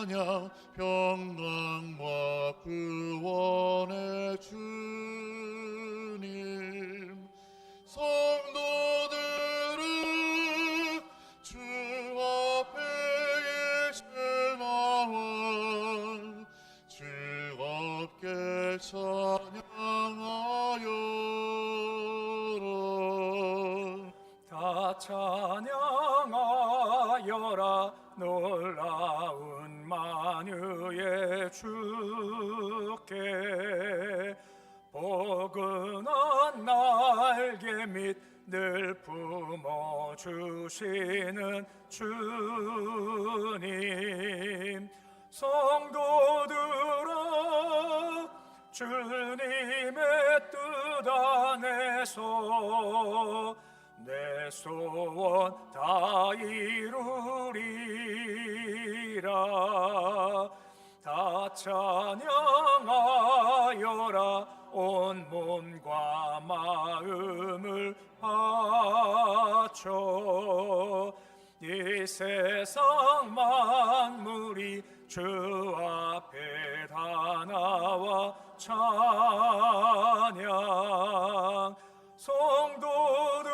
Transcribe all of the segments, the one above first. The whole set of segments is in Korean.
찬양 평강과 구원의 주님 성도들은 주 앞에 나와 즐겁게 찬양하여라. 다 찬양하여라. 놀라운 만유의 주께 포근한 날개 및 늘 품어주시는 주님 성도들아 주님의 뜻 안에서 내 소원 다 이루리라. 다 찬양하여라. 온 몸과 마음을 바쳐 이 세상 만물이 주 앞에 다 나와 찬양 성도들아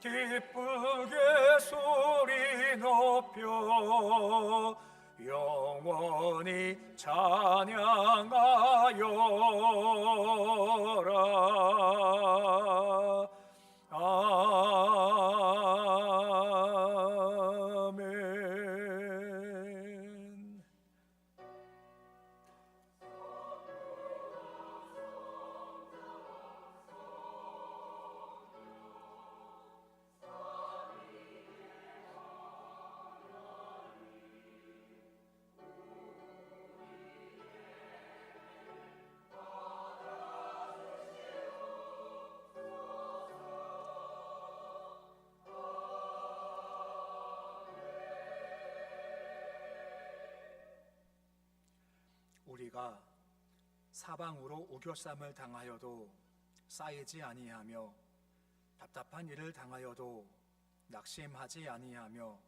기쁘게 소리 높여 영원히 찬양하여라. 아멘. 우리가 사방으로 우겨쌈을 당하여도 쌓이지 아니하며 답답한 일을 당하여도 낙심하지 아니하며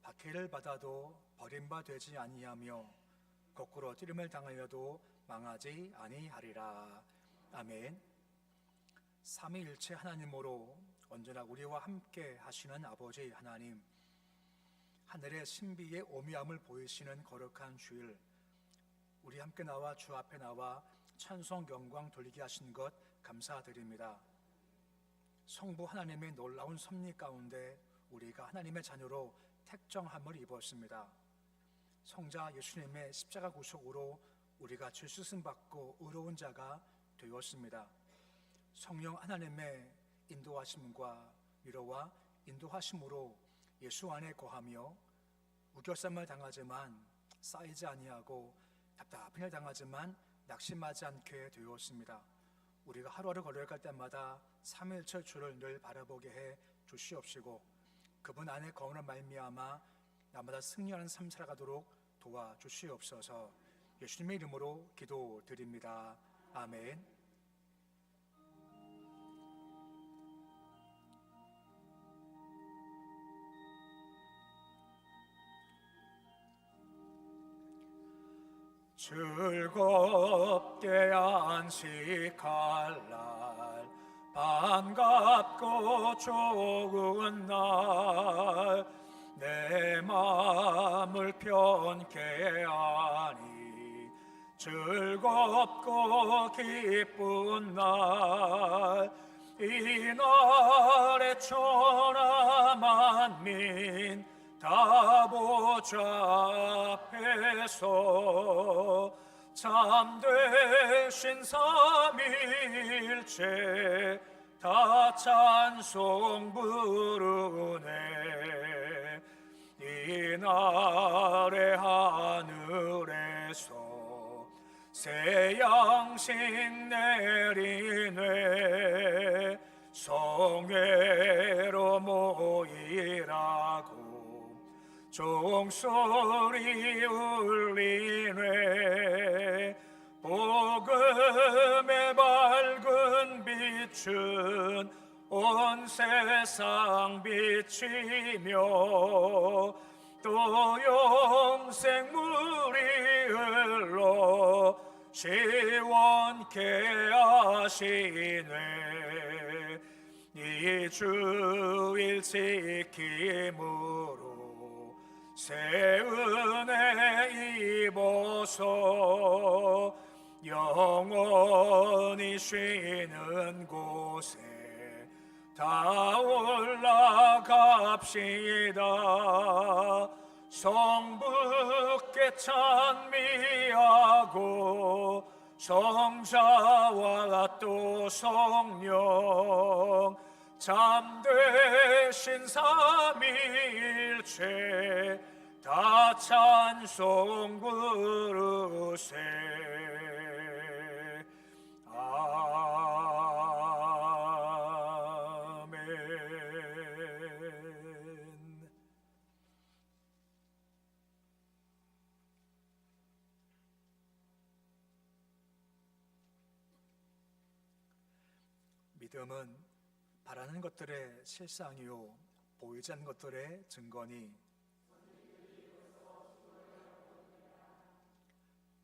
박해를 받아도 버림받지 아니하며 거꾸로 찌름을 당하여도 망하지 아니하리라. 아멘. 삼위일체 하나님으로 언제나 우리와 함께 하시는 아버지 하나님, 하늘의 신비의 오묘함을 보이시는 거룩한 주일, 우리 함께 나와 주 앞에 나와 찬송 영광 돌리게 하신 것 감사드립니다. 성부 하나님의 놀라운 섭리 가운데 우리가 하나님의 자녀로 택정함을 입었습니다. 성자 예수님의 십자가 구속으로 우리가 죄 씻음 받고 의로운 자가 되었습니다. 성령 하나님의 인도하심과 위로와 인도하심으로 예수 안에 거하며 우겨쌈을 당하지만 쌓이지 아니하고 답답한 일 당하지만 낙심하지 않게 되었습니다. 우리가 하루하루 걸어갈 때마다 삼위일체 주를 늘 바라보게 해 주시옵시고 그분 안에 거하는 말미암아 날마다 승리하는 삶 살아가도록 도와주시옵소서. 예수님의 이름으로 기도드립니다. 아멘. 즐겁게 안식할 날 반갑고 좋은 날 내 마음을 편케 하니 즐겁고 기쁜 날 이날에 천하 만민 다 보좌 앞에서 참되신 삼위일체 다 찬송 부르네. 이날의 하늘에서 새 양식 내리네. 성회로 모이라고 종소리 울리네. 복음의 밝은 빛은 온 세상 비치며 또 영생물이 흘러 시원케 하시네. 이 주일 지킴으로 새 은혜 입어서 영원히 쉬는 곳에 다 올라갑시다. 성부께 찬미하고 성자와 또 성령 참되신 삼위일체 다 찬송 부르세. 아멘. 믿음은 바라는 것들의 실상이요 보이지 않는 것들의 증거니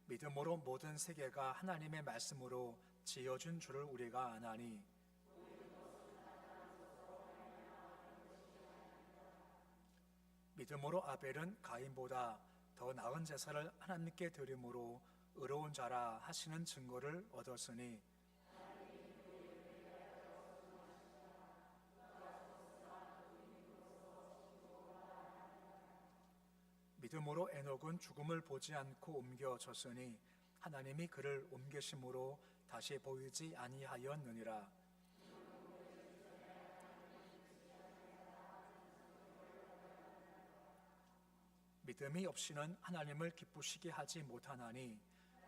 믿음으로 모든 세계가 하나님의 말씀으로 지어준 줄을 우리가 아나니 믿음으로 아벨은 가인보다 더 나은 제사를 하나님께 드림으로 의로운 자라 하시는 증거를 얻었으니 믿음으로 에녹은 죽음을 보지 않고 옮겨졌으니 하나님이 그를 옮기심으로 다시 보이지 아니하였느니라. 믿음이 없이는 하나님을 기쁘시게 하지 못하나니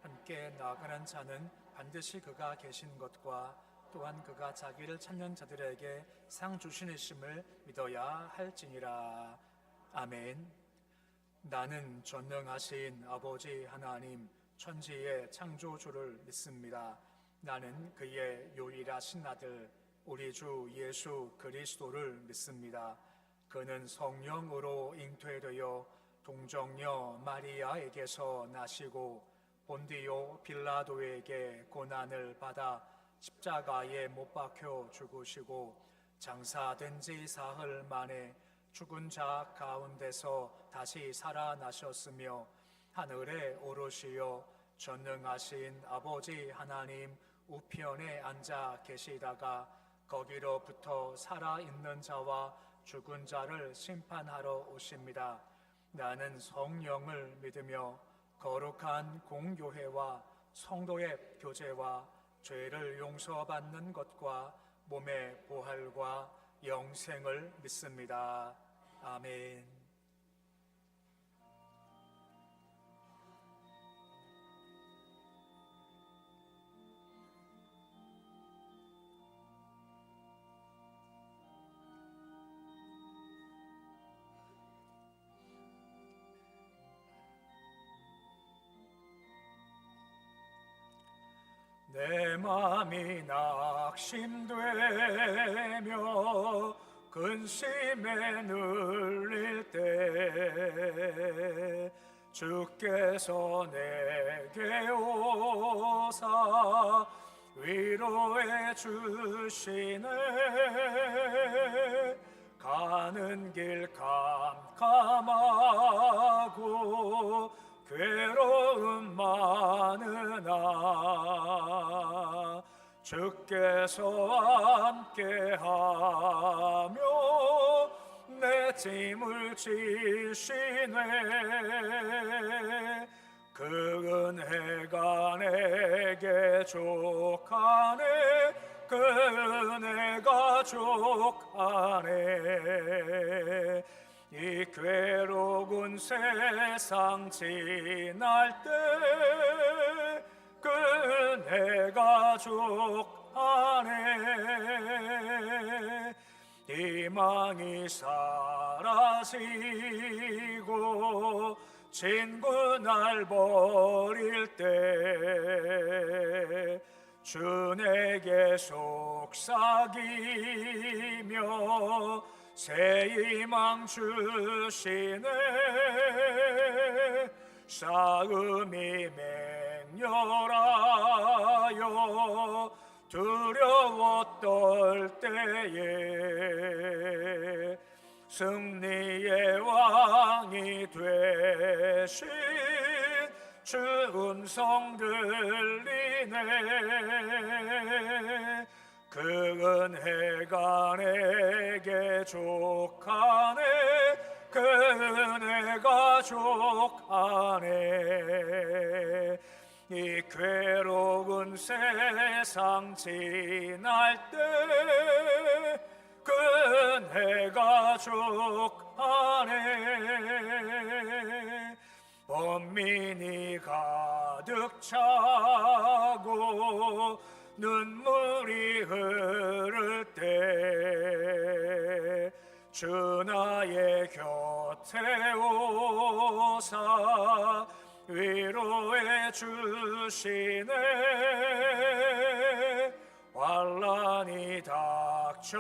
함께 나아가는 자는 반드시 그가 계신 것과 또한 그가 자기를 찾는 자들에게 상 주시니심을 믿어야 할지니라. 아멘. 나는 전능하신 아버지 하나님 천지의 창조주를 믿습니다. 나는 그의 유일하신 아들 우리 주 예수 그리스도를 믿습니다. 그는 성령으로 잉태되어 동정녀 마리아에게서 나시고 본디오 빌라도에게 고난을 받아 십자가에 못 박혀 죽으시고 장사된 지 사흘 만에 죽은 자 가운데서 다시 살아나셨으며 하늘에 오르시어 전능하신 아버지 하나님 우편에 앉아 계시다가 거기로부터 살아있는 자와 죽은 자를 심판하러 오십니다. 나는 성령을 믿으며 거룩한 공교회와 성도의 교제와 죄를 용서받는 것과 몸의 부활과 영생을 믿습니다. 아멘. 내 맘이 낙심되며 근심에 눌릴 때 주께서 내게 오사 위로해 주시네. 가는 길 캄캄하고 괴로움 많으나 주께서 함께하며 내 짐을 지시네. 그 은혜가 내게 족하네. 그 은혜가 족하네. 이 괴로운 세상 지날 때 그 은혜가 족하네. 희망이 사라지고 친구 날 버릴 때 주 내게 속삭이며 새 희망 주시네. 싸움이 맹렬하여 두려워 떨 때에 승리의 왕이 되신 주 음성 들리네. 그 은혜가 내게 족하네. 그 은혜가 족하네. 이 괴로운 세상 지날 때 그 은혜가 족하네. 번민이 가득 차고 눈물이 흐를 때 주 나의 곁에 오사 위로해 주시네. 환난이 닥쳐와서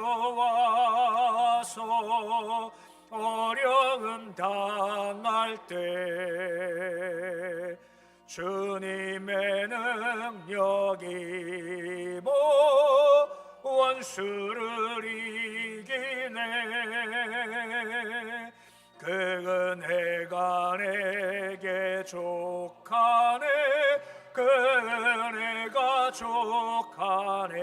어려움 당할 때 주님의 능력이 원수를 이기네. 그 은혜가 내게 족하네. 그 은혜가 족하네.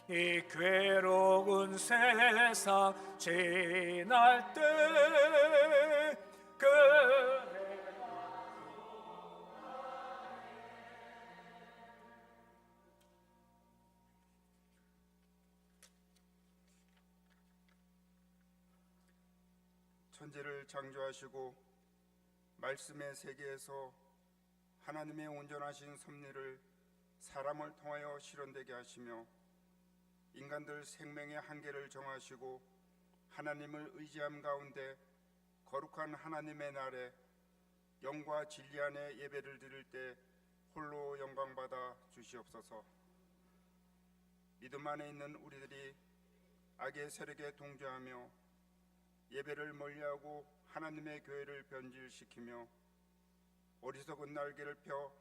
이 괴로운 세상 지날 때그 천지를 창조하시고 말씀의 세계에서 하나님의 온전하신 섭리를 사람을 통하여 실현되게 하시며 인간들 생명의 한계를 정하시고 하나님을 의지함 가운데 거룩한 하나님의 날에 영과 진리 안에 예배를 드릴 때 홀로 영광받아 주시옵소서. 믿음 안에 있는 우리들이 악의 세력에 동조하며 예배를 멀리하고 하나님의 교회를 변질시키며 어리석은 날개를 펴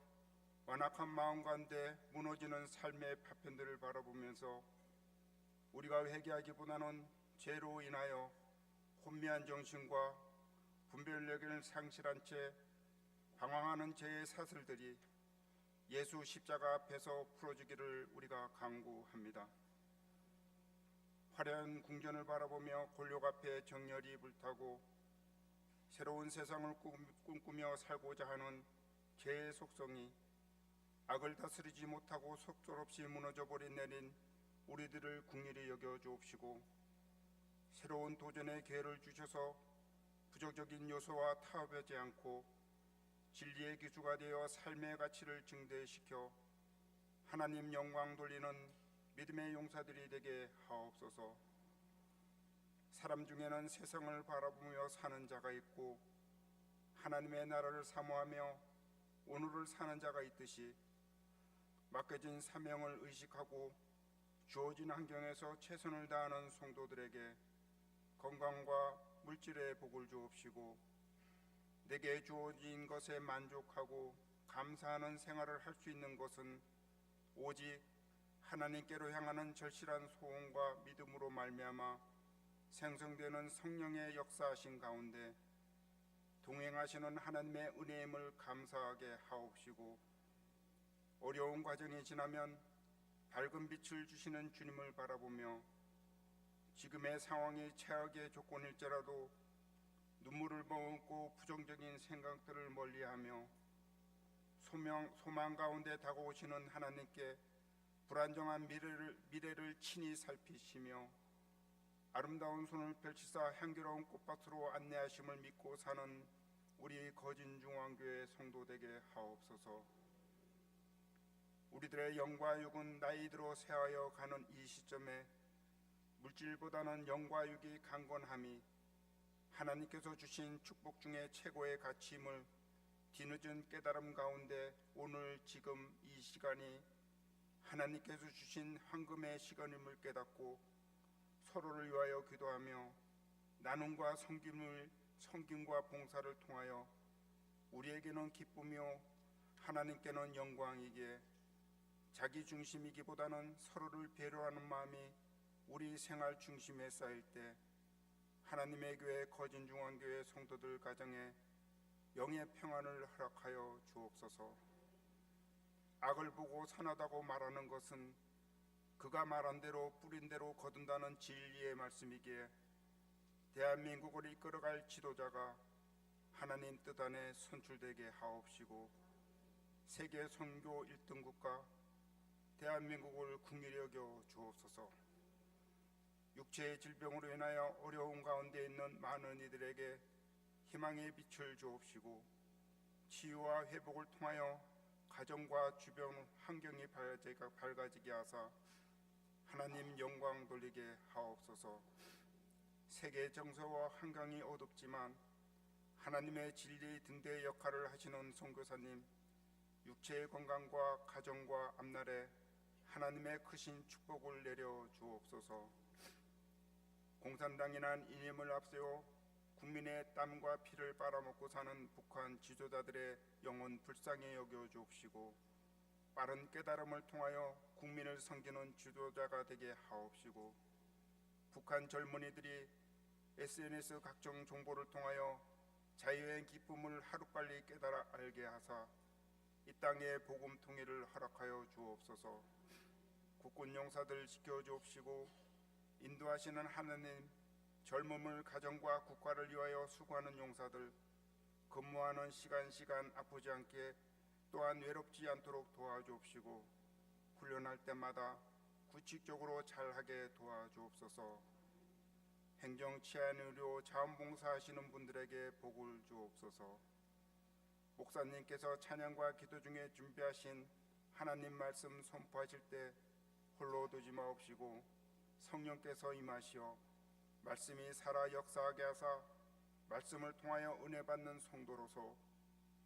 완악한 마음 가운데 무너지는 삶의 파편들을 바라보면서 우리가 회개하기보다는 죄로 인하여 혼미한 정신과 분별력을 상실한 채 방황하는 죄의 사슬들이 예수 십자가 앞에서 풀어주기를 우리가 간구합니다. 화려한 궁전을 바라보며 골욕 앞에 정열이 불타고 새로운 세상을 꿈꾸며 살고자 하는 죄의 속성이 악을 다스리지 못하고 속절없이 무너져버린 내린 우리들을 긍휼히 여겨 주옵시고 새로운 도전의 기회를 주셔서 부정적인 요소와 타협하지 않고 진리의 기초가 되어 삶의 가치를 증대시켜 하나님 영광 돌리는 믿음의 용사들이 되게 하옵소서. 사람 중에는 세상을 바라보며 사는 자가 있고 하나님의 나라를 사모하며 오늘을 사는 자가 있듯이 맡겨진 사명을 의식하고 주어진 환경에서 최선을 다하는 성도들에게 건강과 물질의 복을 주옵시고 내게 주어진 것에 만족하고 감사하는 생활을 할 수 있는 것은 오직 하나님께로 향하는 절실한 소원과 믿음으로 말미암아 생성되는 성령의 역사하신 가운데 동행하시는 하나님의 은혜임을 감사하게 하옵시고 어려운 과정이 지나면 밝은 빛을 주시는 주님을 바라보며 지금의 상황이 최악의 조건일지라도 눈물을 머금고 부정적인 생각들을 멀리하며 소망 가운데 다가오시는 하나님께 불안정한 미래를 친히 살피시며 아름다운 손을 펼치사 향기로운 꽃밭으로 안내하심을 믿고 사는 우리 거진중앙교회 성도 되게 하옵소서. 우리들의 영과 육은 나이 들어 쇠하여 가는 이 시점에 물질보다는 영과 육이 강건함이 하나님께서 주신 축복 중에 최고의 가치임을 뒤늦은 깨달음 가운데 오늘 지금 이 시간이 하나님께서 주신 황금의 시간임을 깨닫고 서로를 위하여 기도하며 나눔과 섬김과 봉사를 통하여 우리에게는 기쁨이요 하나님께는 영광이기에 자기 중심이기보다는 서로를 배려하는 마음이 우리 생활 중심에 쌓일 때 하나님의 교회 거진중앙교회 성도들 가정에 영의 평안을 허락하여 주옵소서. 악을 보고 선하다고 말하는 것은 그가 말한 대로 뿌린 대로 거둔다는 진리의 말씀이기에 대한민국을 이끌어갈 지도자가 하나님 뜻 안에 선출되게 하옵시고 세계 선교 1등 국가 대한민국을 긍휼히 여겨 주옵소서. 육체의 질병으로 인하여 어려운 가운데 있는 많은 이들에게 희망의 빛을 주옵시고 치유와 회복을 통하여 가정과 주변 환경이 밝아지게 하사 하나님 영광 돌리게 하옵소서. 세계 정서와 환경이 어둡지만 하나님의 진리 등대의 역할을 하시는 선교사님, 육체의 건강과 가정과 앞날에 하나님의 크신 축복을 내려 주옵소서. 공산당이란 이념을 앞세워 국민의 땀과 피를 빨아먹고 사는 북한 지도자들의 영혼 불쌍히 여겨 주옵시고 빠른 깨달음을 통하여 국민을 섬기는 지도자가 되게 하옵시고 북한 젊은이들이 SNS 각종 정보를 통하여 자유의 기쁨을 하루빨리 깨달아 알게 하사 이 땅의 복음 통일을 허락하여 주옵소서. 국군 용사들 지켜주옵시고 인도하시는 하나님, 젊음을 가정과 국가를 위하여 수고하는 용사들 근무하는 시간 아프지 않게 또한 외롭지 않도록 도와주옵시고 훈련할 때마다 규칙적으로 잘하게 도와주옵소서. 행정, 치안, 의료, 자원봉사하시는 분들에게 복을 주옵소서. 목사님께서 찬양과 기도 중에 준비하신 하나님 말씀 선포하실 때 홀로 두지 마옵시고 성령께서 임하시어 말씀이 살아 역사하게 하사 말씀을 통하여 은혜 받는 성도로서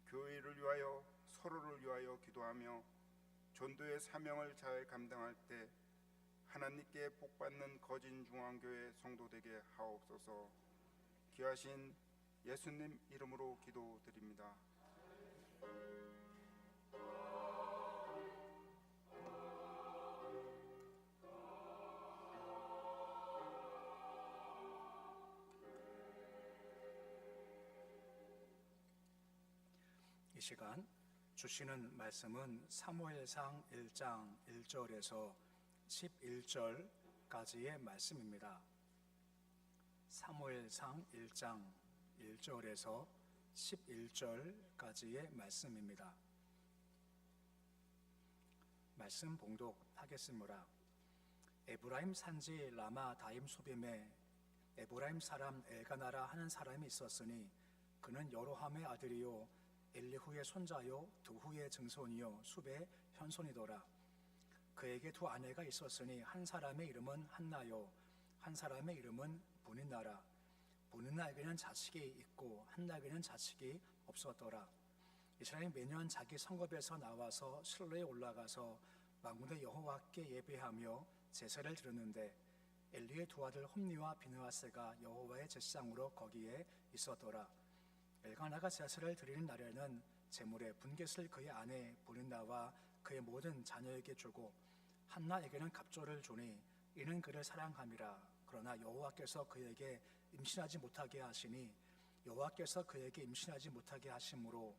교회를 위하여 서로를 위하여 기도하며 전도의 사명을 잘 감당할 때 하나님께 복받는 거진중앙교회 성도 되게 하옵소서. 귀하신 예수님 이름으로 기도드립니다. 이 시간 주시는 말씀은 사무엘상 1장 1절에서 11절까지의 말씀입니다. 사무엘상 1장 1절에서 11절까지의 말씀입니다. 말씀 봉독하겠습니다. 에브라임 산지 라마 다임 소빔에 에브라임 사람 엘가나라 하는 사람이 있었으니 그는 여로함의 아들이요 엘리후의 손자요 두후의 증손이요 숲의 현손이더라. 그에게 두 아내가 있었으니 한 사람의 이름은 한나요 한 사람의 이름은 부닌나라. 부닌나에게는 자식이 있고 한나에게는 자식이 없었더라. 이스라엘이 매년 자기 성읍에서 나와서 실로에 올라가서 만군의 여호와께 예배하며 제사를 드렸는데 엘리의 두 아들 홈니와 비느하스가 여호와의 제사장으로 거기에 있었더라. 엘가나가 제사를 드리는 날에는 제물의 분깃을 그의 아내 부닌나와 그의 모든 자녀에게 주고 한나에게는 갑조를 주니 이는 그를 사랑함이라. 그러나 여호와께서 그에게 임신하지 못하게 하시니 여호와께서 그에게 임신하지 못하게 하심으로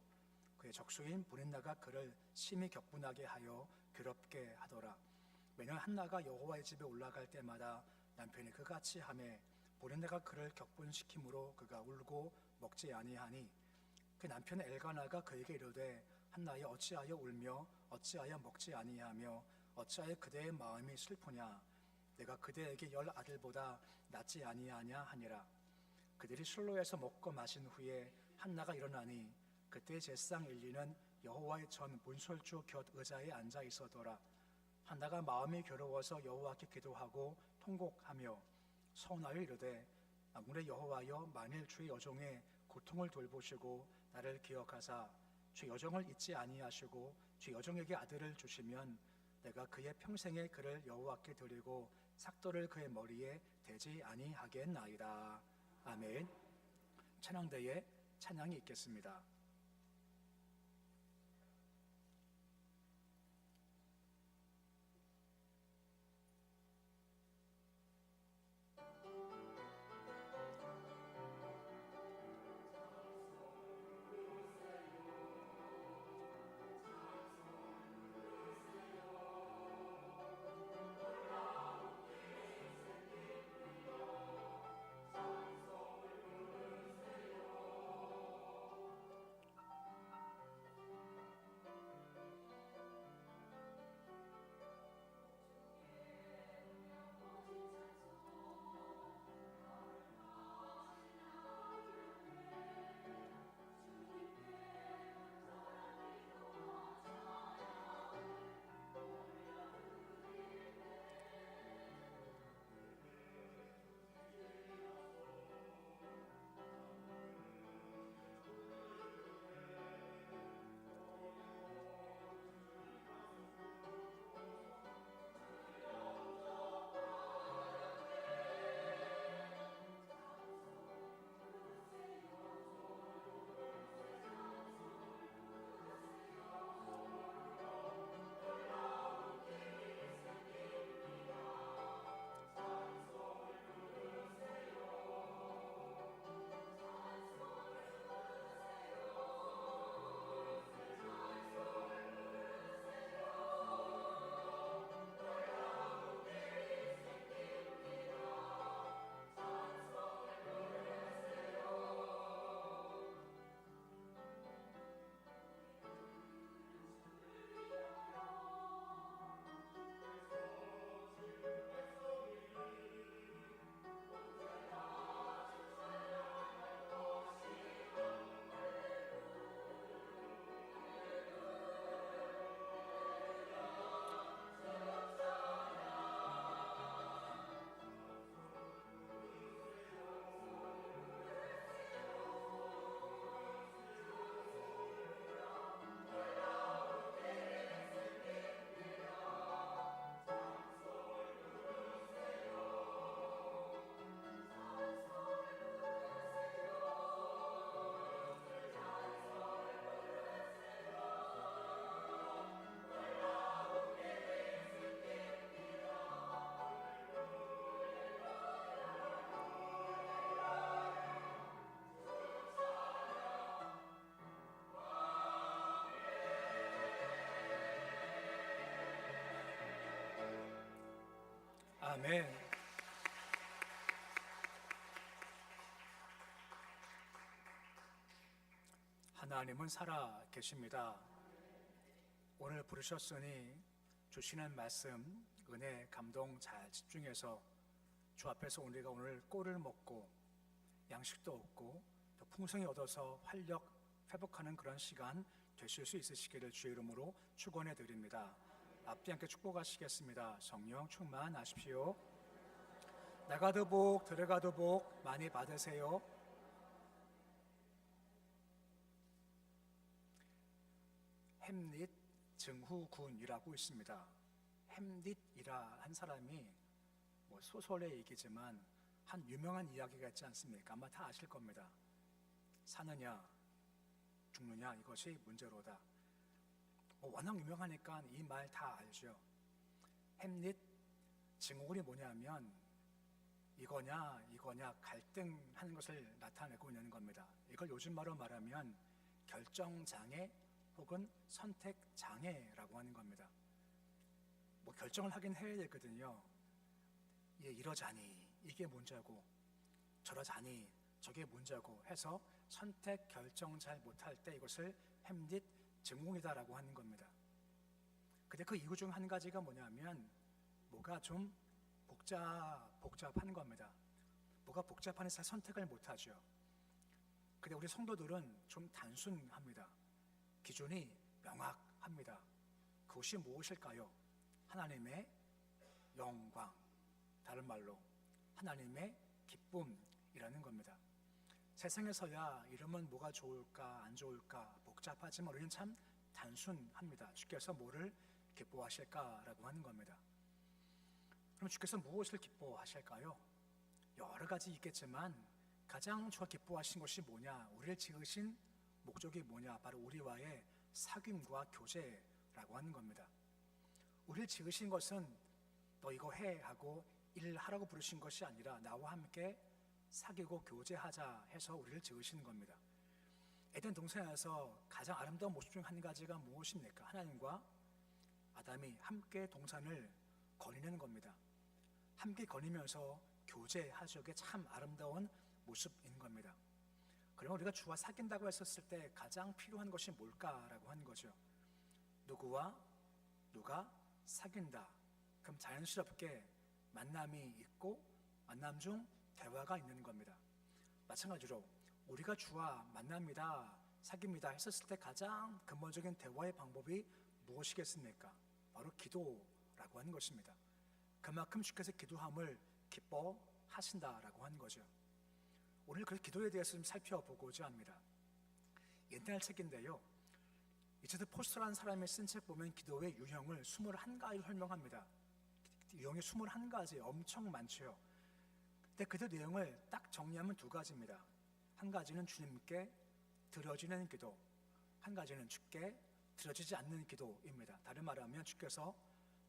그의 적수인 부닌나가 그를 심히 격분하게 하여 괴롭게 하더라. 매년 한나가 여호와의 집에 올라갈 때마다 남편이 그같이 하매 부닌나가 그를 격분시키므로 그가 울고 먹지 아니하니 그 남편 엘가나가 그에게 이르되 한나여 어찌하여 울며 어찌하여 먹지 아니하며 어찌하여 그대의 마음이 슬프냐. 내가 그대에게 10 아들보다 낫지 아니하냐 하니라. 그들이 실로에서 먹고 마신 후에 한나가 일어나니 그때 제사장 엘리는 여호와의 전 문설주 곁 의자에 앉아 있었더라. 한나가 마음이 괴로워서 여호와께 기도하고 통곡하며 서운하여 이르되 만군의 여호와여 만일 주의 여종의 고통을 돌보시고 나를 기억하사 주 여종을 잊지 아니하시고 주 여종에게 아들을 주시면 내가 그의 평생에 그를 여호와께 드리고 삭도를 그의 머리에 대지 아니하겠나이다. 아멘. 찬양대에 찬양이 있겠습니다. 아멘. 하나님은 살아 계십니다. 오늘 부르셨으니 주시는 말씀, 은혜, 감동 잘 집중해서 주 앞에서 우리가 오늘 꼴을 먹고 양식도 얻고 또 풍성히 얻어서 활력 회복하는 그런 시간 되실 수 있으시기를 주의 이름으로 축원해 드립니다. 앞뒤 함께 축복하시겠습니다. 성령 충만하십시오. 나가도 복 들어가도 복 많이 받으세요. 햄릿 증후군이라고 있습니다. 햄릿이라 한 사람이 뭐 소설의 얘기지만 한 유명한 이야기가 있지 않습니까? 아마 다 아실 겁니다. 사느냐 죽느냐 이것이 문제로다. 워낙 유명하니까 이 말 다 알죠. 햄릿 증후군이 뭐냐면 이거냐 갈등하는 것을 나타내고 있는 겁니다. 이걸 요즘 말로 말하면 결정장애 혹은 선택장애라고 하는 겁니다. 뭐 결정을 하긴 해야 되거든요. 이러자니 이게 문제고 저러자니 저게 문제고 해서 선택 결정 잘 못할 때 이것을 햄릿 증후군이다라고 하는 겁니다. 근데 그 이유 중 한 가지가 뭐냐면 뭐가 좀 복잡한 겁니다. 뭐가 복잡하니까 선택을 못하죠. 근데 우리 성도들은 좀 단순합니다. 기준이 명확합니다. 그것이 무엇일까요? 하나님의 영광, 다른 말로 하나님의 기쁨이라는 겁니다. 세상에서야 이러면 뭐가 좋을까 안 좋을까 복잡하지만 우리는 참 단순합니다. 주께서 뭐를 기뻐하실까라고 하는 겁니다. 그럼 주께서 무엇을 기뻐하실까요? 여러 가지 있겠지만 가장 주가 기뻐하신 것이 뭐냐? 우리를 지으신 목적이 뭐냐? 바로 우리와의 사귐과 교제라고 하는 겁니다. 우리를 지으신 것은 너 이거 해 하고 일하라고 부르신 것이 아니라 나와 함께 사귀고 교제하자 해서 우리를 지으신 겁니다. 에덴 동산에서 가장 아름다운 모습 중 한 가지가 무엇입니까? 하나님과 아담이 함께 동산을 거니는 겁니다. 함께 거니면서 교제하죠. 이게 참 아름다운 모습인 겁니다. 그러면 우리가 주와 사귄다고 했었을 때 가장 필요한 것이 뭘까라고 하는 거죠. 누구와 누가 사귄다. 그럼 자연스럽게 만남이 있고 만남 중 대화가 있는 겁니다. 마찬가지로 우리가 주와 만납니다, 사귑니다 했었을 때 가장 근본적인 대화의 방법이 무엇이겠습니까? 바로 기도라고 하는 것입니다. 그만큼 주께서 기도함을 기뻐하신다라고 하는 거죠. 오늘 그 기도에 대해서 좀 살펴보고자 합니다. 옛날 책인데요, 리처드 포스터라는 사람이 쓴 책 보면 기도의 유형을 21가지로 설명합니다. 유형이 21가지, 엄청 많죠. 근데 그들 내용을 딱 정리하면 두 가지입니다. 한 가지는 주님께 드려지는 기도, 한 가지는 주께 드려지지 않는 기도입니다. 다른 말을 하면 주께서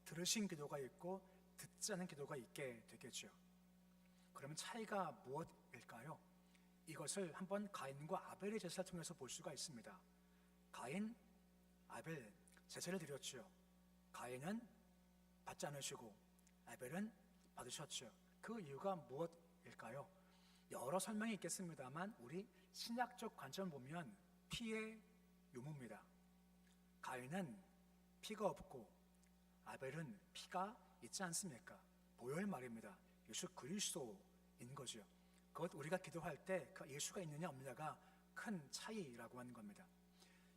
들으신 기도가 있고 듣지 않은 기도가 있게 되겠죠. 그러면 차이가 무엇일까요? 이것을 한번 가인과 아벨의 제사를 통해서 볼 수가 있습니다. 가인, 아벨 제사를 드렸죠. 가인은 받지 않으시고 아벨은 받으셨죠. 그 이유가 무엇일까요? 여러 설명이 있겠습니다만 우리 신약적 관점 보면 피의 유무입니다. 가인은 피가 없고 아벨은 피가 있지 않습니까? 보혈 말입니다. 예수 그리스도인 거죠. 그것 우리가 기도할 때 그 예수가 있느냐 없느냐가 큰 차이라고 하는 겁니다.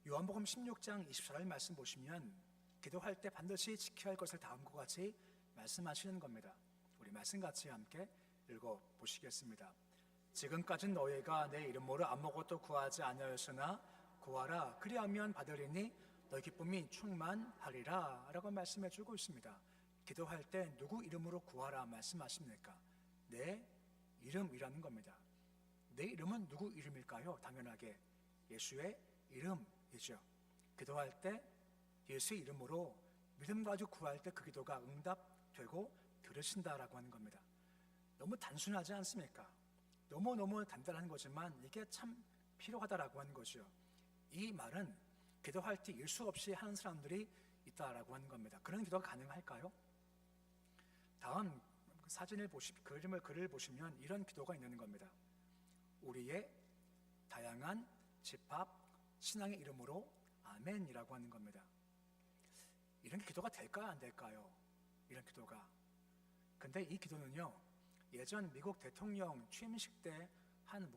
요한복음 16장 24절 말씀 보시면 기도할 때 반드시 지켜야 할 것을 다음과 같이 말씀하시는 겁니다. 우리 말씀 같이 함께 읽어보시겠습니다. 지금까지는 너희가 내 이름으로 아무것도 구하지 아니하였으나 구하라 그리하면 받으리니 너희 기쁨이 충만하리라 라고 말씀해 주고 있습니다. 기도할 때 누구 이름으로 구하라 말씀하십니까? 내 이름이라는 겁니다. 내 이름은 누구 이름일까요? 당연하게 예수의 이름이죠. 기도할 때 예수의 이름으로 믿음 가지고 구할 때 그 기도가 응답되고 들으신다라고 하는 겁니다. 너무 단순하지 않습니까? 너무너무 간단한 거지만 이게 참 필요하다라고 하는 거죠. 이 말은 기도할 때 예수 없이 하는 사람들이 있다라고 하는 겁니다. 그런 기도가 가능할까요? 다음 사진을 글을 보시면 이런 기도가 있는 겁니다. 우리의 다양한 집합 신앙의 이름으로 아멘이라고 하는 겁니다. 이런 기도가 될까요? 안 될까요? 이런 기도가. 근데 이 기도는요, 예전 미국 대통령 취임식 때 한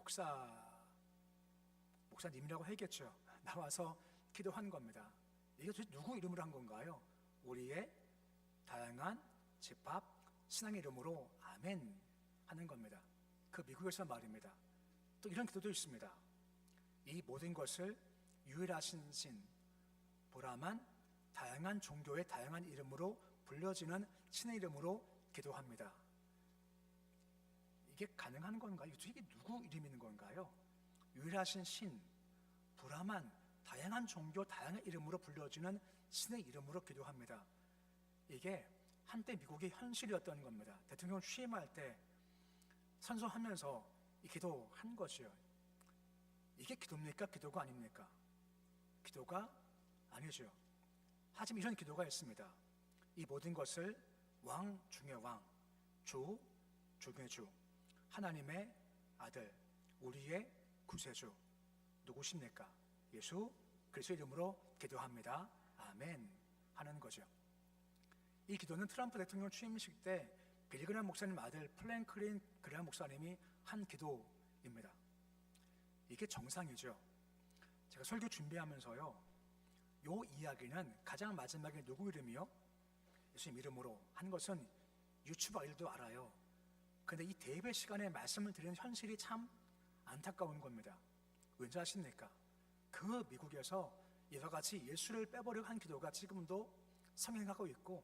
목사님이라고 해야겠죠. 나와서 기도한 겁니다. 이게 도대체 누구 이름으로 한 건가요? 우리의 다양한 집합 신앙의 이름으로 아멘 하는 겁니다. 그 미국에서 말입니다. 또 이런 기도도 있습니다. 이 모든 것을 유일하신 신 보라만 다양한 종교의 다양한 이름으로 불려지는 신의 이름으로 기도합니다. 이게 가능한 건가요? 이게 누구 이름인 건가요? 유일하신 신 보라만 다양한 종교 다양한 이름으로 불려지는 신의 이름으로 기도합니다. 이게 한때 미국의 현실이었던 겁니다. 대통령 취임할 때 선서하면서 이 기도한 거죠. 이게 기도입니까? 기도가 아닙니까? 기도가 아니죠. 하지만 이런 기도가 있습니다. 이 모든 것을 왕 중의 왕, 주 중의 주, 하나님의 아들, 우리의 구세주 누구십니까? 예수 그리스도 이름으로 기도합니다. 아멘 하는 거죠. 이 기도는 트럼프 대통령 취임식 때 빌리 그레이엄 목사님 아들 프랭클린 그레이엄 목사님이 한 기도입니다. 이게 정상이죠. 제가 설교 준비하면서요, 요 이야기는 가장 마지막에 누구 이름이요? 예수님 이름으로 한 것은 유튜브 아이들도 알아요. 근데 이 대예배 시간에 말씀을 드리는 현실이 참 안타까운 겁니다. 왠지 아십니까? 그 미국에서 이와 같이 예수를 빼버리고 한 기도가 지금도 성행하고 있고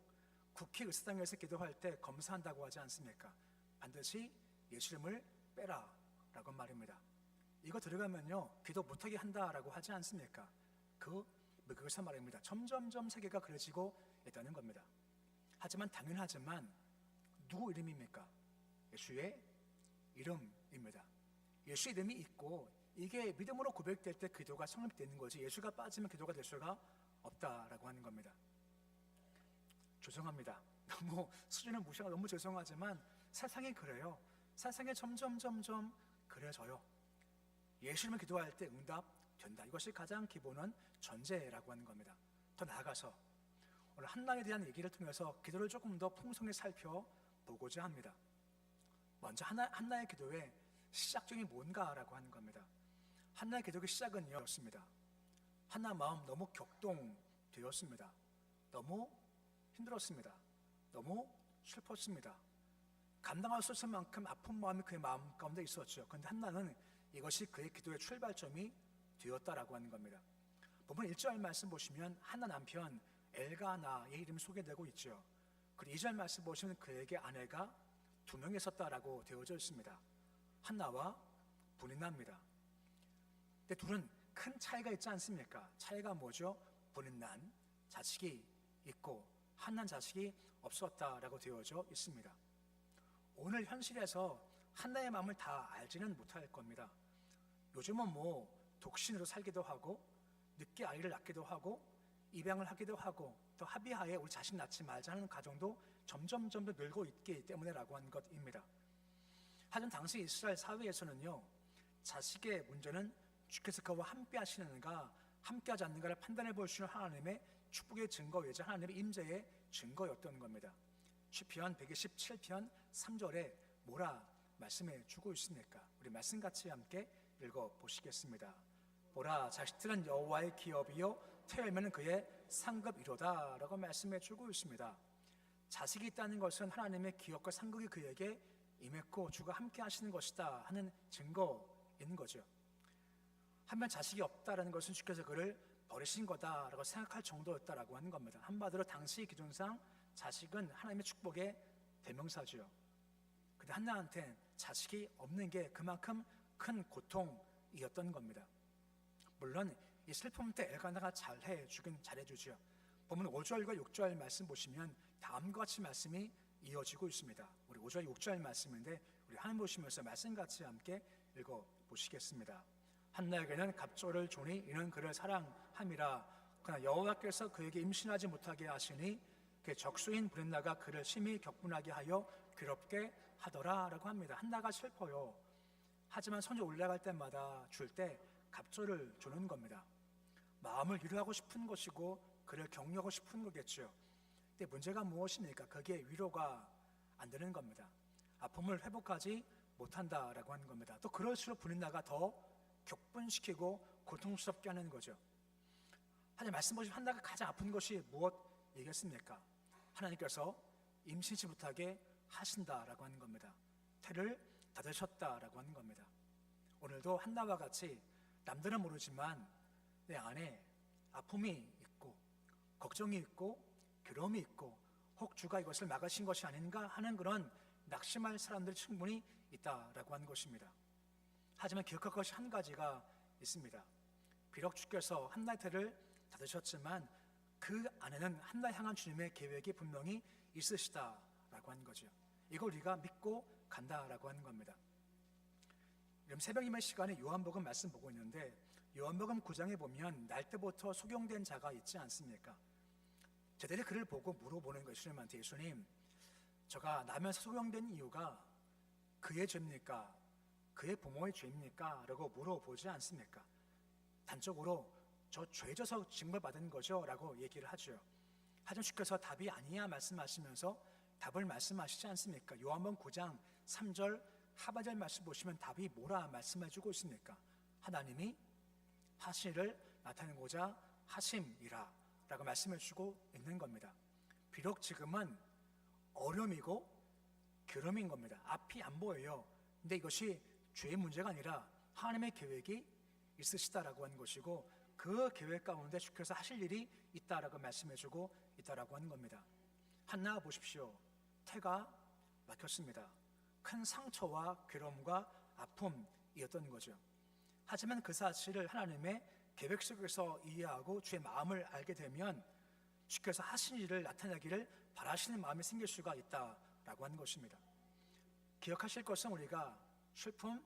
국회의사당에서 기도할 때 검사한다고 하지 않습니까? 반드시 예수 이름을 빼라 라고 말입니다. 이거 들어가면요 기도 못하게 한다라고 하지 않습니까? 그것을 말입니다. 점점점 세계가 그려지고 있다는 겁니다. 하지만 당연하지만 누구 이름입니까? 예수의 이름입니다. 예수 이름이 있고 이게 믿음으로 고백될 때 기도가 성립되는 거지, 예수가 빠지면 기도가 될 수가 없다라고 하는 겁니다. 죄송합니다. 너무 수준을 무시하고 너무 죄송하지만 세상이 그래요. 세상에 점점 그래져요. 예수 이름을 기도할 때 응답된다. 이것이 가장 기본은 전제라고 하는 겁니다. 더 나아가서 오늘 한나에 대한 얘기를 통해서 기도를 조금 더 풍성히 살펴보고자 합니다. 먼저 한나의 기도의 시작점이 뭔가라고 하는 겁니다. 한나의 기도의 시작은요 이렇습니다. 한나 마음 너무 격동되었습니다. 너무 힘들었습니다. 너무 슬펐습니다. 감당할 수 없을 만큼 아픈 마음이 그의 마음 가운데 있었죠. 그런데 한나는 이것이 그의 기도의 출발점이 되었다라고 하는 겁니다. 본문 1절 말씀 보시면 한나 남편 엘가나의 이름이 소개되고 있죠. 그리고 2절 말씀 보시면 그에게 아내가 2명 있었다라고 되어져 있습니다. 한나와 브닌나입니다. 근데 둘은 큰 차이가 있지 않습니까? 차이가 뭐죠? 브닌난 자식이 있고 한난 자식이 없었다라고 되어져 있습니다. 오늘 현실에서 한나의 마음을 다 알지는 못할 겁니다. 요즘은 독신으로 살기도 하고 늦게 아이를 낳기도 하고 입양을 하기도 하고 또 합의하에 우리 자식 낳지 말자 하는 가정도 점점 더 늘고 있기 때문에라고 하는 것입니다. 하지만 당시 이스라엘 사회에서는요 자식의 문제는 주께서 그와 함께 하시는가 함께 하지 않는가를 판단해 볼 수 있는 하나님의 축복의 증거이자 하나님의 임재의 증거였던 겁니다. 시편 127편 3절에 뭐라 말씀해 주고 있습니까? 우리 말씀 같이 함께 읽어보시겠습니다. 보라 자식들은 여호와의 기업이요 태어나면 그의 상급이로다 라고 말씀해 주고 있습니다. 자식이 있다는 것은 하나님의 기업과 상급이 그에게 임했고 주가 함께 하시는 것이다 하는 증거인 거죠. 한편 자식이 없다라는 것은 주께서 그를 버리신 거다라고 생각할 정도였다라고 하는 겁니다. 한마디로 당시 기준상 자식은 하나님의 축복의 대명사죠. 근데 한나한테 자식이 없는 게 그만큼 큰 고통이었던 겁니다. 물론 이 슬픔 때 엘가나가 잘해주죠. 보면 5절과 6절 말씀 보시면 다음과 같이 말씀이 이어지고 있습니다. 우리 5절 6절 말씀인데 우리 하나님 보시면서 말씀 같이 함께 읽어보시겠습니다. 한나에게는 갑절을 주니 이는 그를 사랑함이라. 그러나 여호와께서 그에게 임신하지 못하게 하시니 그 적수인 브린나가 그를 심히 격분하게 하여 괴롭게 하더라 라고 합니다. 한나가 슬퍼요. 하지만 손이 올라갈 때마다 줄 때 갑절을 주는 겁니다. 마음을 위로하고 싶은 것이고 그를 격려하고 싶은 거겠죠. 근데 문제가 무엇입니까? 그게 위로가 안 되는 겁니다. 아픔을 회복하지 못한다라고 하는 겁니다. 또 그럴수록 브린나가 더 격분시키고 고통스럽게 하는 거죠. 하지만 말씀 보시면 한나가 가장 아픈 것이 무엇이겠습니까? 하나님께서 임신치 못하게 하신다라고 하는 겁니다. 태를 닫으셨다라고 하는 겁니다. 오늘도 한나와 같이 남들은 모르지만 내 안에 아픔이 있고 걱정이 있고 괴로움이 있고 혹 주가 이것을 막으신 것이 아닌가 하는 그런 낙심할 사람들이 충분히 있다라고 하는 것입니다. 하지만 기억할 것이 한 가지가 있습니다. 비록 주께서 한나의 태를 닫으셨지만 그 안에는 한나 향한 주님의 계획이 분명히 있으시다라고 하는 거죠. 이걸 우리가 믿고 간다라고 하는 겁니다. 그럼 새벽 예배 시간에 요한복음 말씀 보고 있는데 요한복음 9장에 보면 날 때부터 소경된 자가 있지 않습니까? 저들이 그를 보고 물어보는 것이 예수님한테 예수님 저가 나면서 소경된 이유가 그의 죄입니까? 그의 부모의 죄입니까? 라고 물어보지 않습니까? 단적으로 저 죄져서 징벌받은 거죠? 라고 얘기를 하죠. 하지만 주께서 답이 아니야 말씀하시면서 답을 말씀하시지 않습니까? 요한복음 9장 3절 하반절 말씀 보시면 답이 뭐라 말씀해주고 있습니까? 하나님이 하시를 나타내고자 하심이라 라고 말씀해주고 있는 겁니다. 비록 지금은 어려움이고 괴로움인 겁니다. 앞이 안 보여요. 근데 이것이 죄의 문제가 아니라 하나님의 계획이 있으시다라고 하는 것이고 그 계획 가운데 주께서 하실 일이 있다라고 말씀해주고 있다라고 하는 겁니다. 한나 보십시오. 태가 막혔습니다. 큰 상처와 괴로움과 아픔이었던 거죠. 하지만 그 사실을 하나님의 계획 속에서 이해하고 주의 마음을 알게 되면 주께서 하신 일을 나타내기를 바라시는 마음이 생길 수가 있다라고 하는 것입니다. 기억하실 것은 우리가 슬픔,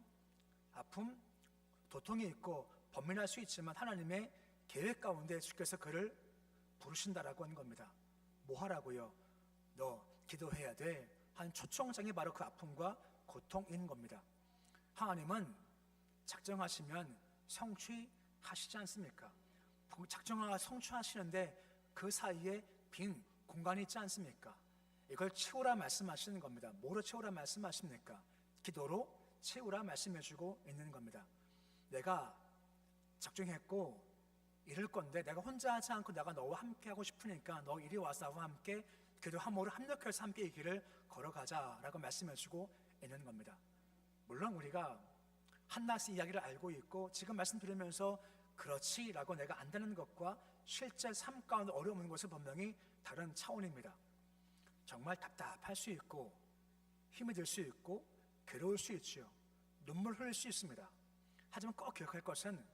아픔, 도통이 있고 번민할 수 있지만 하나님의 계획 가운데 주께서 그를 부르신다라고 하는 겁니다. 뭐 하라고요? 너 기도해야 돼. 한 초청장이 바로 그 아픔과 고통인 겁니다. 하나님은 작정하시면 성취하시지 않습니까? 작정하고 성취하시는데 그 사이에 빈 공간이 있지 않습니까? 이걸 채우라 말씀하시는 겁니다. 뭐로 채우라 말씀하십니까? 기도로 채우라 말씀해주고 있는 겁니다. 내가 작정했고 이럴 건데 내가 혼자 하지 않고 내가 너와 함께 하고 싶으니까 너 이리 와서 나와 함께 기도함으로 합력해서 함께 이 길을 걸어가자라고 말씀해주고 있는 겁니다. 물론 우리가 한나스 이야기를 알고 있고 지금 말씀 들으면서 그렇지라고 내가 안다는 것과 실제 삶 가운데 어려운 것은 분명히 다른 차원입니다. 정말 답답할 수 있고 힘이 들 수 있고 괴로울 수 있지요. 눈물 흘릴 수 있습니다. 하지만 꼭 기억할 것은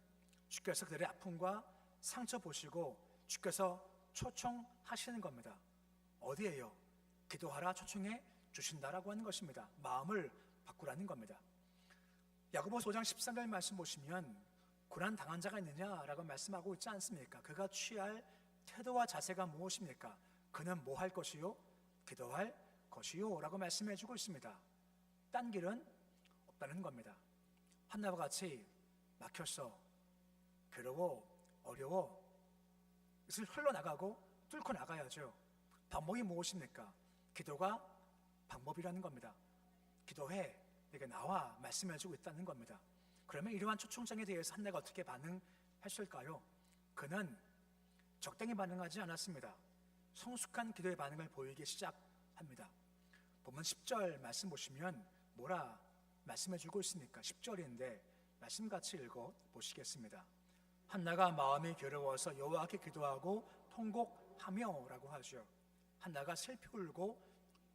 주께서 그들의 아픔과 상처 보시고 주께서 초청하시는 겁니다. 어디에요? 기도하라 초청해 주신다라고 하는 것입니다. 마음을 바꾸라는 겁니다. 야고보서 5장 13절 말씀 보시면 고난 당한 자가 있느냐라고 말씀하고 있지 않습니까? 그가 취할 태도와 자세가 무엇입니까? 그는 뭐 할 것이요? 기도할 것이요 라고 말씀해 주고 있습니다. 딴 길은 없다는 겁니다. 한나와 같이 막혔어, 괴로워, 어려워, 이것을 흘러나가고 뚫고 나가야죠. 방법이 무엇입니까? 기도가 방법이라는 겁니다. 기도해, 내게 나와 말씀해 주고 있다는 겁니다. 그러면 이러한 초청장에 대해서 한나가 어떻게 반응했을까요? 그는 적당히 반응하지 않았습니다. 성숙한 기도의 반응을 보이기 시작합니다. 보면 10절 말씀 보시면 뭐라 말씀해 주고 있습니까? 10절인데 말씀 같이 읽어 보시겠습니다. 한나가 마음이 괴로워서 여호와께 기도하고 통곡하며 라고 하죠. 한나가 슬피 울고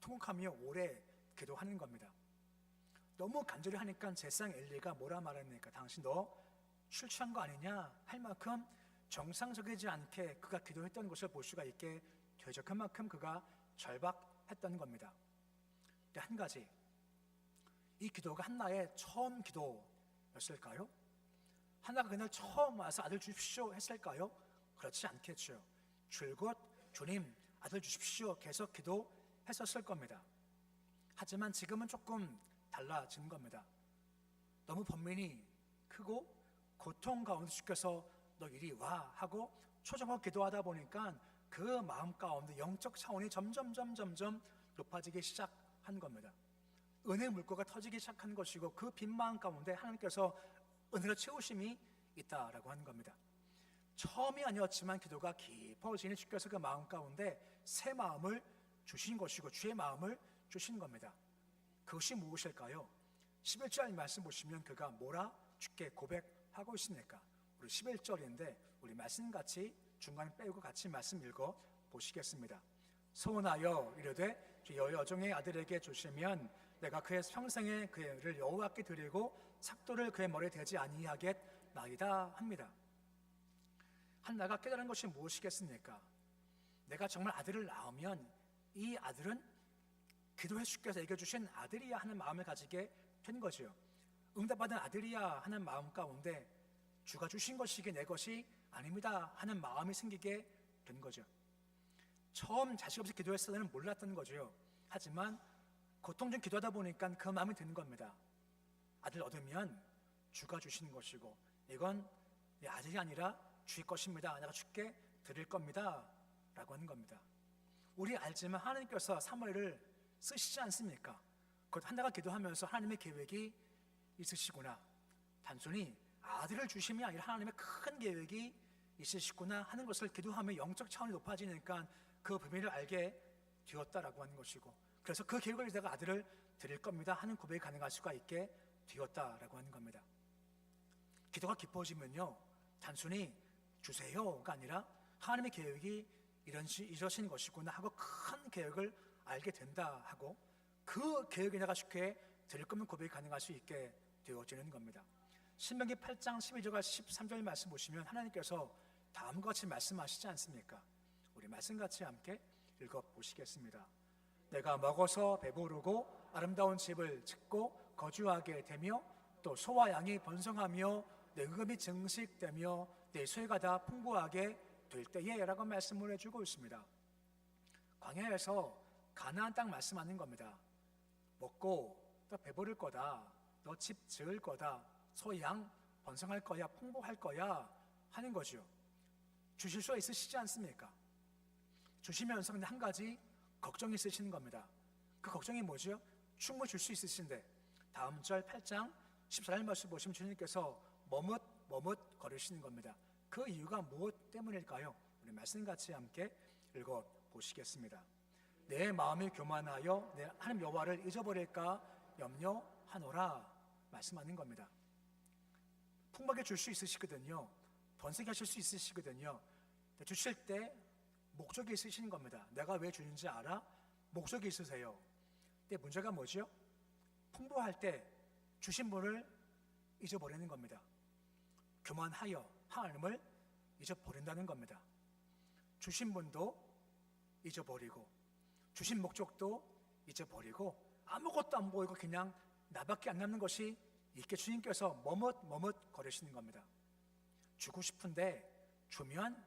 통곡하며 오래 기도하는 겁니다. 너무 간절히 하니까 제상 엘리가 뭐라 말합니까? 당신 너 술 취한 거 아니냐? 할 만큼 정상적이지 않게 그가 기도했던 것을 볼 수가 있게 되죠. 그만큼 그가 절박했던 겁니다. 근데 한 가지, 이 기도가 한나의 처음 기도였을까요? 한나가 그날 처음 와서 아들 주십시오 했을까요? 그렇지 않겠죠. 줄곧 주님 아들 주십시오 계속 기도했었을 겁니다. 하지만 지금은 조금 달라진 겁니다. 너무 번민이 크고 고통 가운데 주께서 너 이리 와 하고 초정하고 기도하다 보니까 그 마음 가운데 영적 차원이 점점 높아지기 시작한 겁니다. 은혜 물고가 터지기 시작한 것이고 그 빈 마음 가운데 하나님께서 은혜로 채우심이 있다라고 하는 겁니다. 처음이 아니었지만 기도가 깊어지니 주께서 그 마음 가운데 새 마음을 주신 것이고 주의 마음을 주신 겁니다. 그것이 무엇일까요? 11절 말씀 보시면 그가 뭐라 주께 고백하고 있습니까? 우리 11절인데 우리 말씀 같이 중간에 빼고 같이 말씀 읽어 보시겠습니다. 소원하여 이르되 주 여종의 아들에게 주시면 내가 그의 평생에 그를 여호와께 드리고 삭도를 그의 머리에 대지 아니하겠나이다 합니다. 한나가 깨달은 것이 무엇이겠습니까? 내가 정말 아들을 낳으면 이 아들은 기도해 주께서 에게 주신 아들이야 하는 마음을 가지게 된 거죠. 응답받은 아들이야 하는 마음 가운데 주가 주신 것이기 내 것이 아닙니다 하는 마음이 생기게 된 거죠. 처음 자식 없이 기도했을 때는 몰랐던 거죠. 하지만 고통 중 기도하다 보니까 그 마음이 드는 겁니다. 아들 얻으면 주가 주신 것이고 이건 내 아들이 아니라 주의 것입니다. 내가 주께 드릴 겁니다 라고 하는 겁니다. 우리 알지만 하나님께서 사무엘을 쓰시지 않습니까? 곧 한나가 기도하면서 하나님의 계획이 있으시구나, 단순히 아들을 주심이 아니라 하나님의 큰 계획이 있으시구나 하는 것을 기도하며 영적 차원이 높아지니까 그 비밀을 알게 되었다라고 하는 것이고, 그래서 그 계획을 내가 아들을 드릴 겁니다 하는 고백이 가능할 수가 있게 되었다라고 하는 겁니다. 기도가 깊어지면요, 단순히 주세요가 아니라 하나님의 계획이 이러신 것이구나 하고 큰 계획을 알게 된다 하고 그 계획에 내가 쉽게 드릴 거면 고백이 가능할 수 있게 되어지는 겁니다. 신명기 8장 12절과 13절 말씀 보시면 하나님께서 다음과 같이 말씀하시지 않습니까? 우리 말씀 같이 함께 읽어보시겠습니다. 내가 먹어서 배부르고 아름다운 집을 짓고 거주하게 되며 또 소와 양이 번성하며 내 흑음이 증식되며 내 소유가 다 풍부하게 될 때에 라고 말씀을 해주고 있습니다. 광야에서 가나안 땅 말씀하는 겁니다. 먹고 또 배부를 거다, 너 집 지을 거다, 소 양 번성할 거야, 풍부할 거야 하는 거죠. 주실 수 있으시지 않습니까? 주시면서 근데 한 가지 걱정이 있으시는 겁니다. 그 걱정이 뭐죠? 충분히 줄 수 있으신데 다음 절 8장 14절 말씀 보시면 주님께서 머뭇 거리시는 겁니다. 그 이유가 무엇 때문일까요? 우리 말씀 같이 함께 읽어보시겠습니다. 내 마음이 교만하여 내 하나님 여호와를 잊어버릴까 염려하노라 말씀하는 겁니다. 풍부하게 줄 수 있으시거든요. 번성하게 하실 수 있으시거든요. 주실 때 목적이 있으신 겁니다. 내가 왜 주는지 알아? 목적이 있으세요. 근데 문제가 뭐죠? 풍부할 때 주신 분을 잊어버리는 겁니다. 교만하여 하나님을 잊어버린다는 겁니다. 주신 분도 잊어버리고 주신 목적도 잊어버리고 아무것도 안 보이고 그냥 나밖에 안 남는 것이 이렇게 주님께서 머뭇 거리시는 겁니다. 주고 싶은데 주면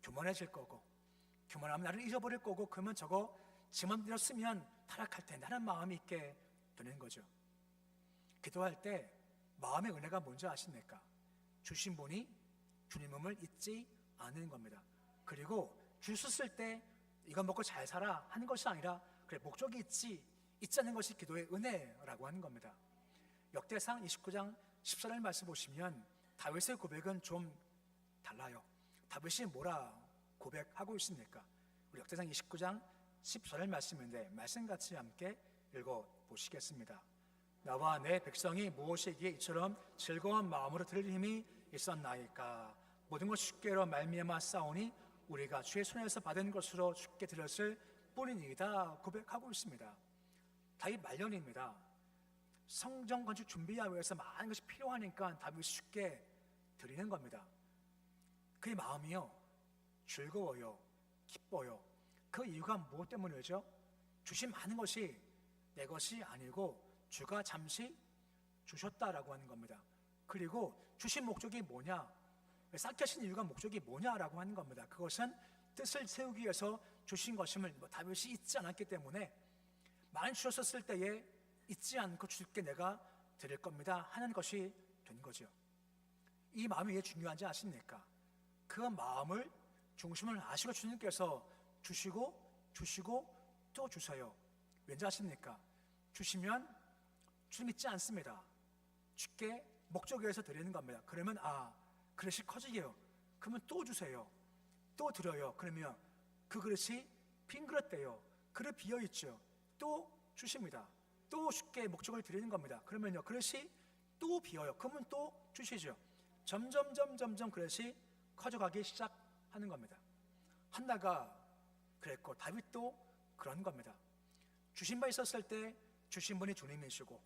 교만해질 거고 교만하면 나를 잊어버릴 거고 그러면 저거 지 맘대로 쓰면 타락할 텐데 하는 마음이 있게 되는 거죠. 기도할 때 마음의 은혜가 뭔지 아십니까? 주신 분이 주님을 잊지 않는 겁니다. 그리고 주셨을 때 이거 먹고 잘 살아 하는 것이 아니라 그래 목적이 있지 않는 것이 기도의 은혜라고 하는 겁니다. 역대상 29장 14절 말씀 보시면 다윗의 고백은 좀 달라요. 다윗이 뭐라 고백하고 있습니까? 우리 역대상 29장 14절 말씀인데 말씀같이 함께 읽어보시겠습니다. 나와 내 백성이 무엇이기에 이처럼 즐거운 마음으로 들을 힘이 있었나이까? 모든 것 주께로 말미암아 싸우니 우리가 주의 손에서 받은 것으로 주께 드렸을 뿐이니이다 고백하고 있습니다. 다윗 말년입니다. 성전 건축 준비하기 위해서 많은 것이 필요하니까 다윗이 쉽게 드리는 겁니다. 그의 마음이요 즐거워요, 기뻐요. 그 이유가 무엇 때문이죠? 주신 많은 것이 내 것이 아니고 주가 잠시 주셨다라고 하는 겁니다. 그리고 주신 목적이 뭐냐? 쌓게 하신 이유가 목적이 뭐냐라고 하는 겁니다. 그것은 뜻을 세우기 위해서 주신 것임을 다윗이 잊지 않았기 때문에 많이 주셨을 때에 잊지 않고 주께 내가 드릴 겁니다 하는 것이 된 거죠. 이 마음이 왜 중요한지 아십니까? 그 마음을 중심을 아시고 주님께서 주시고 또 주세요. 왠지 아십니까? 주시면 주님 잊지 않습니다. 주께 목적에 의해서 드리는 겁니다. 그러면 그릇이 커지게요. 그러면 또 주세요. 또 드려요. 그러면 그 그릇이 빈 그릇 돼요. 그릇 비어있죠. 또 주십니다. 또 주께 목적을 드리는 겁니다. 그러면요 그릇이 또 비어요. 그러면 또 주시죠. 점점 그릇이 커져가기 시작하는 겁니다. 한나가 그랬고 다윗도 그런 겁니다. 주신 바 있었을 때 주신 분이 주님이시고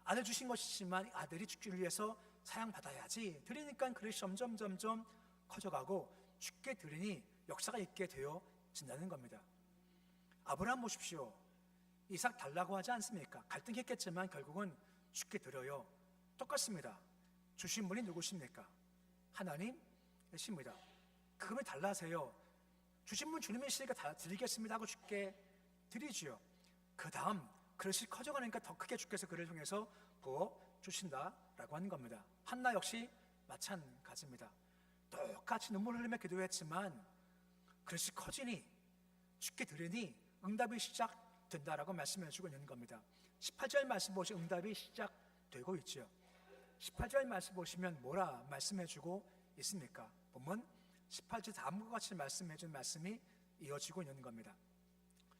아들 주신 것이지만 아들이 주기를 위해서 사양받아야지 드리니까 그릇이 점점 커져가고 주께 드리니 역사가 있게 되어진다는 겁니다. 아브라함 보십시오. 이삭 달라고 하지 않습니까? 갈등했겠지만 결국은 주께 드려요. 똑같습니다. 주신 분이 누구십니까? 하나님이십니다. 그분이 달라세요. 주신 분 주님이시니까 다 드리겠습니다 하고 주께 드리지요. 그 다음 그릇이 커져가니까 더 크게 주께서 그를 통해서 부어주신다라고 하는 겁니다. 한나 역시 마찬가지입니다. 똑같이 눈물 흘리며 기도했지만 그릇이 커지니 주께 드리니 응답이 시작된다라고 말씀해주고 있는 겁니다. 18절 말씀 보시면 응답이 시작되고 있죠. 18절 말씀 보시면 뭐라 말씀해주고 있습니까? 보면 18절 다음과 같이 말씀해준 말씀이 이어지고 있는 겁니다.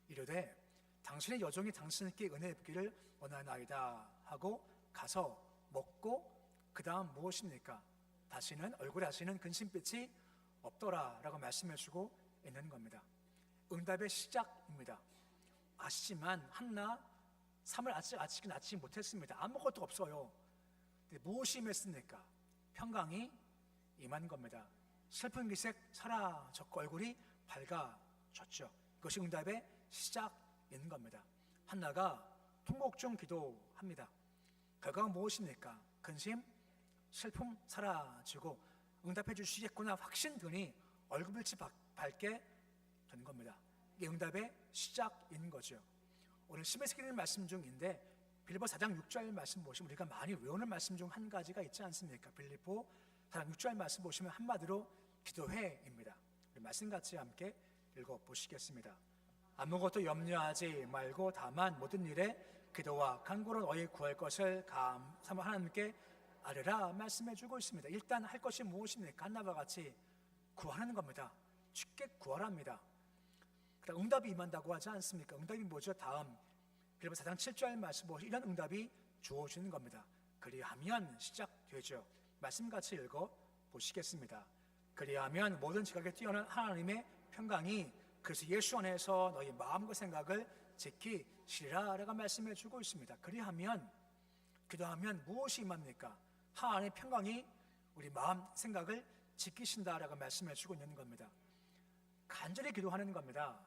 이르되 당신의 여종이 당신께 은혜 입기를 원하나이다 하고 가서 먹고 그 다음 무엇입니까? 다시는 얼굴에 다시는 근심빛이 없더라 라고 말씀해주고 있는 겁니다. 응답의 시작입니다. 아시지만 한나 삶을 아직 낳지 못했습니다. 아무것도 없어요. 근데 무엇이 임했습니까? 평강이 임한 겁니다. 슬픈 기색 사라졌고 얼굴이 밝아졌죠. 이것이 응답의 시작인 겁니다. 한나가 통곡 중 기도합니다. 결과가 무엇입니까? 근심, 슬픔 사라지고 응답해 주시겠구나 확신 드니 얼굴빛이 밝게 된 겁니다. 이게 응답의 시작인 거죠. 오늘 시메스키는 말씀 중인데 빌립보 4장 6절 말씀 보시면 우리가 많이 외우는 말씀 중 한 가지가 있지 않습니까? 빌립보 4장 6절 말씀 보시면 한마디로 기도회입니다. 우리 말씀 같이 함께 읽어보시겠습니다. 아무것도 염려하지 말고 다만 모든 일에 기도와 간구로 너희 구할 것을 감사하며 하나님께 아뢰라 말씀해주고 있습니다. 일단 할 것이 무엇입니까? 한나와 같이 구하는 겁니다. 쉽게 구하랍니다. 그다음 응답이 임한다고 하지 않습니까? 응답이 뭐죠? 다음 빌립보 4장 7절 말씀 보시면 이런 응답이 주어지는 겁니다. 그리하면 시작되죠. 말씀 같이 읽어보시겠습니다. 그리하면 모든 지각에 뛰어난 하나님의 평강이 그래서 예수 안에서 너희 마음과 생각을 지키시리라 라고 말씀해 주고 있습니다. 그리하면 기도하면 무엇이 임합니까? 하나님의 평강이 우리 마음 생각을 지키신다라고 말씀해 주고 있는 겁니다. 간절히 기도하는 겁니다.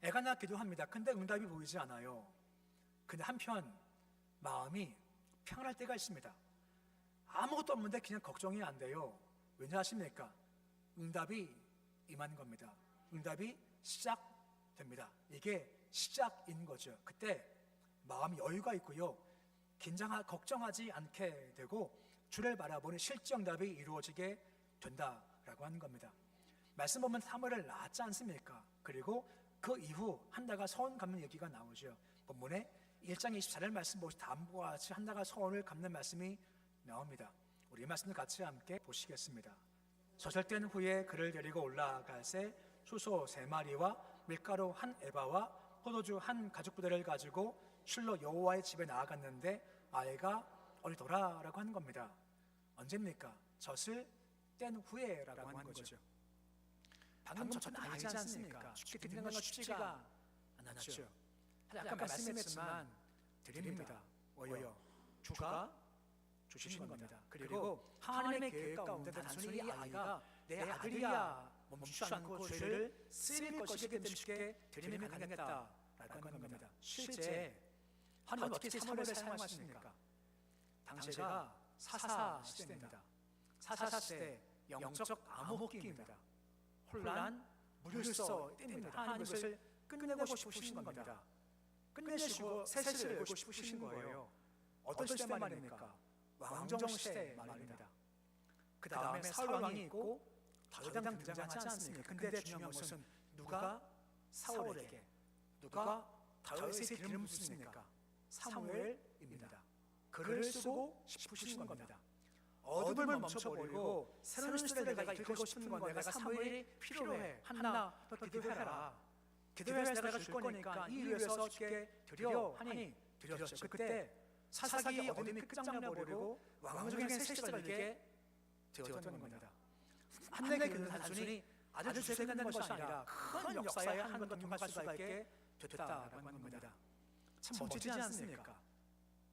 애가 나 기도합니다. 근데 응답이 보이지 않아요. 근데 한편 마음이 평안할 때가 있습니다. 아무것도 없는데 그냥 걱정이 안 돼요. 왜냐 하십니까? 응답이 임한 겁니다. 응답이 시작됩니다. 이게 시작인 거죠. 그때 마음이 여유가 있고요. 걱정하지 않게 되고 주를 바라보는 실제 응답이 이루어지게 된다라고 하는 겁니다. 말씀 보면 사무엘을 낳았지 않습니까? 그리고 그 이후 한나가 서원 갚는 얘기가 나오죠. 본문에 1장 24절 말씀 보시 다음과 같이 한나가 서원을 갚는 말씀이 나옵니다. 우리 이 말씀을 같이 함께 보시겠습니다. 소설된 후에 그를 데리고 올라갈새 수소 3마리와 밀가루 1에바와 포도주 1가죽부대를 가지고 실로 여호와의 집에 나아갔는데 아이가 어리더라라고 하는 겁니다. 언제입니까? 젖을 뗀 후에라고 하는 거죠. 방금 젖은 아니지 않습니까? 쉽게 듣는 건 쉽지가 않았죠. 아까 말씀했지만 드립니다. 왜요? 주가 주신 겁니다. 그리고 하나님의 계획 가운데 단순히 이 아이가 내 아들이야 멈추지 않고 죄를 쓰일 것이기 때문에 쉽게 드리면 가능했다라고 하는 겁니다. 실제 하나님 어떻게 사무엘을 사용하십니까? 당시가 사사 시대입니다. 사사 시대 영적 암흑기입니다. 혼란, 무질서 때입니다. 하나님 것을 끝내고 싶으신 겁니다. 끝내시고 새를 열고 싶으신 거예요. 어떤 시대 말입니까? 왕정 시대 말입니다. 그 다음에 사울 왕이 있고 다윗 왕 등장하지 않습니까? 근데 중요한 것은 누가 사울에게, 누가 다윗의 기름을 붓습니까? 사무엘입니다. 글을 쓰고 싶으신 겁니다. 어둠을 멈춰버리고 새로운 시대를 내가 이끌고 싶은 건 내가 사무엘이 필요해. 한나 너 기도해라. 기도해서 내가 줄 거니까 이 위에서 주께 드려 하니 드렸죠. 그때 사사기 어둠이 끝장내버리고 왕중의 새 시대가 이게 되었던 겁니다. 한나의 기도는 단순히 아주 죄가 된 것이 아니라 큰 역사에 한 번 더 통할 수가 있게 됐다라고 하는 겁니다. 참 멋지지 않습니까?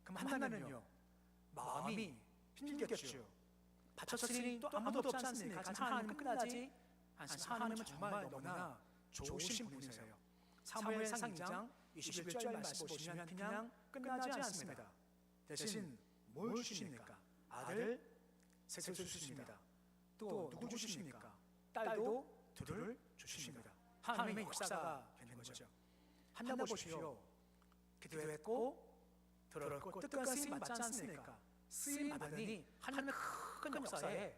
그럼 한나는요 마음이 힘들겠죠. 바쳤으니 또 아무도 없지 않습니까? 하지만 하나님은 끝나지 않습니다. 하나님은 정말 너무나 좋으신 분이세요. 사무엘상 2장 21절 말씀 보시면 그냥 끝나지 않습니다. 대신 뭘 주십니까? 아들 셋을 주십니다. 또 누구 주십니까? 딸도 둘을 주십니다. 하나님의 역사가 되는 거죠. 한나 보십시오. 기도했고 들었고 뜻과 쓰임 받지 않습니까? 쓰임 받으니 하나님의 큰 역사에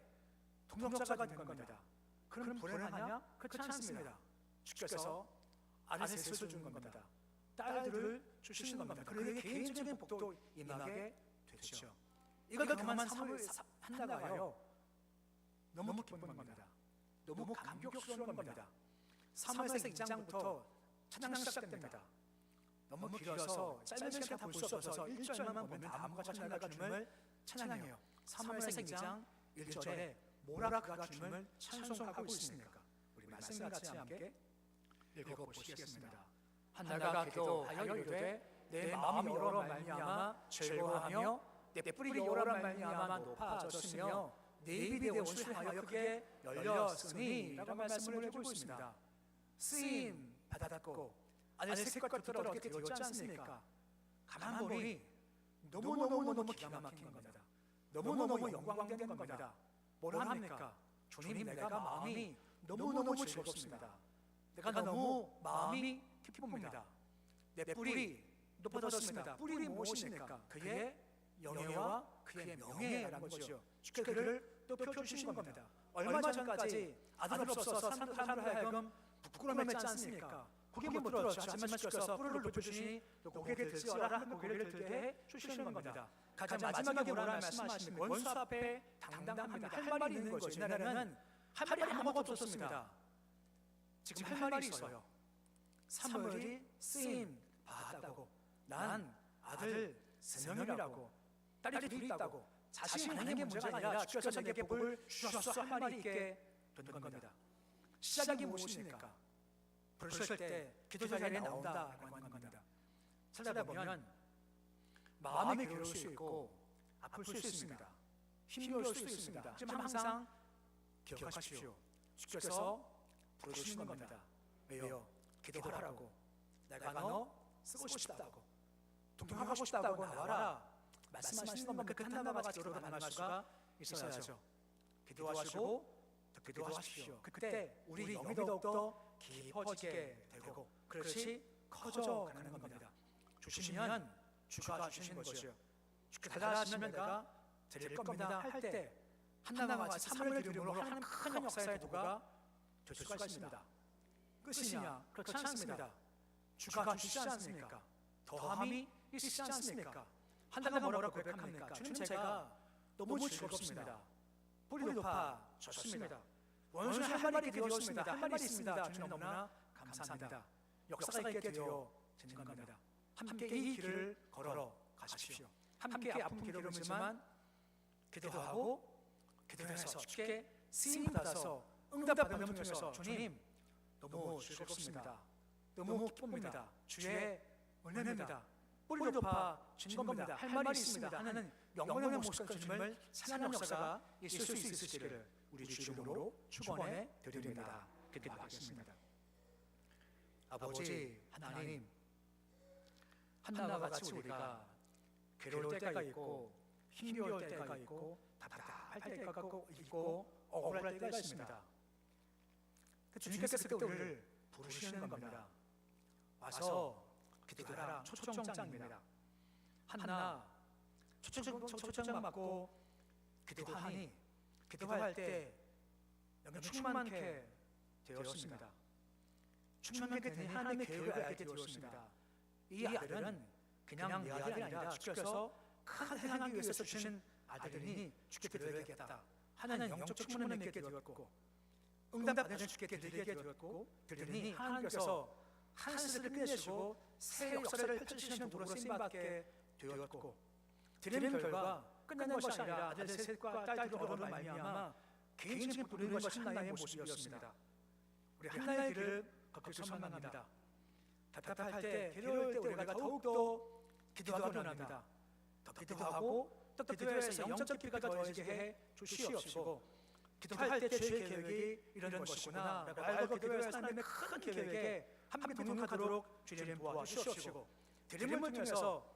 동역자가 된 겁니다. 그럼 불행하냐? 그렇지 않습니다. 주께서 아들 셋을 준 겁니다. 딸들을 주시는 겁니다. 그에게 개인적인 복도 임하게 됐죠. 이걸 경험한 한나가요 너무 기쁜 겁니다. 너무 감격스러운 겁니다. 사무엘상 2장부터 찬양 시작됩니다. 너무 길어서 짧은 시간 다 볼 수 없어서 1절만 보면 다음과 같이 한나가 주님을 찬양해요. 사무엘상 2장 1절에 뭐라 그가 주님을 찬송하고 있습니까? 우리 말씀 같이 함께 읽어보시겠습니다. 한나가 기도하여 이르되 내 마음이 여러 말미암아 즐거워하며 내 뿔이 여러 말미암아 높아졌으며 내 입이 내 온수를 하여 크게 열렸으니 라고 말씀을 해주고 있습니다. 쓰임 받았고 아들 셋과 두터러 얻게 되었지 않습니까? 가만 보니 너무너무 기가 막힌 겁니다. 너무너무 영광되는 겁니다. 뭘 합니까? 주님, 내가 마음이 너무너무 즐겁습니다. 내가 너무 마음이 기쁩니다. 내 뿔이 높아졌습니다. 뿔이 무엇입니까? 그의 영예와 그의 명예라는 거죠. 주께서 그를 높여주신 겁니다. 얼마 전까지 아들 없어서 사람들 하여금 부끄러워했지 않습니까? 고개 못 들었죠. 하지만 주께서 뿔을 높여주시니 고개를 들지어라 고개를 들게 해주시는 겁니다. 가장 마지막에 뭐라 말씀하시는 원수 앞에 당당합니다. 할 말이 있는 거죠. 옛날에는 할 말이 아무것도 없었습니다. 지금 할 말이 있어요. 사무엘이 쓰임 받았다고, 난 아들 3명이라고, 딸이 2 있다고, 자신이 하는 게 문제가 아니라 주께서 내게 복을 주셨어 할 말이 있게 된 겁니다. 시작이 무엇입니까? 부르실 때 기도 자리에 나온다라고 하는 겁니다. 찾아보면 마음이 괴로울 수 있고 아플 수 있습니다. 힘겨울 수 있습니다. 하지만 항상 기억하십시오. 주께서 부르시는 겁니다. 왜요? 기도하라고, 내가 너 쓰고 싶다고, 동경하고 싶다고 나와라 말씀하시는 겁니다. 그 한나와 같이 기도로 반응할 수가 있어야죠. 기도하시고 더 기도하십시오. 그때 우리 영이 더욱더 깊어지게 되고 그것이 커져가는 겁니다. 주시면 주가 주시는 것이요. 주께서 달라하시면 내가 드릴 겁니다 할 때 한나와 같이 사물을 드림으로 하는 큰 역사의 도가 될 수가 있습니다. 끝이냐? 그렇지 않습니다. 주가 주시지 않습니까? 더함이 있으시지 않습니까? 한나가 뭐라고 고백합니까? 주님, 제가 너무 즐겁습니다. 뿔이 높아졌습니다. 원수는 할 말이 되었습니다. 할 말이 있습니다. 주님 너무나 감사합니다. 역사가 있게 되어지는 겁니다. 함께 이 길을 걸어 가십시오. 함께 아픈 길이지만 기도하고 기도해서 주께 쓰임 받아서 응답 받음을 통해서 주님 너무 즐겁습니다. 너무 기쁩니다. 주의 은혜입니다. 뿔이 높아진 겁니다. 할 말이 있습니다 하는 영광의 모습과 주님을 찬양하는 역사가 있을 수 있으시기를 우리 주 이름으로 축원해 드립니다. 기도하겠습니다. 아버지 하나님, 한나와 같이 우리가 괴로울 때가 있고 힘겨울 때가 있고 답답할 때가 있고 억울할 때가 있습니다. 주님께서 그때 우리를 부르시는 겁니다. 와서 기도하라. 초청장입니다. 한나 초청 받고 기도하니 기도할 때 영이 충만케 되었습니다. 충만케 되니 하나님의 계획을 알게 되었습니다. 이 아들은 그냥 내 아들이 아니라 주께서 큰 행하기 위해서 주신 아들이니 주께 드려야겠다 하는 영적 충만을 믿게 되었고 응답 받은 주께 드리게 되었고 드리니 하나님께서 한 시대를 끝내시고 새 역사를 펼치시는 도로 쓰임받게 되었고 드리는 결과 끝나는 것이 아니라 아들 셋과 딸 둘로 말미암아 개인적인 부르는 것이 한나의 모습이었습니다. 우리 한나의 길을 걷길 소망합니다. 답답할 때, 괴로울 때 우리가 더욱더 기도하기 원합니다. 더 기도하고 또 기도해서 영적 깊이가 더해지게 해 주시옵시고 기도할 때 주의 계획이 이런 것이구나 라고 알고 기도해서 하나님의 큰 계획에 함께 동행하도록 주님 도와주시옵시고 드림을 통해서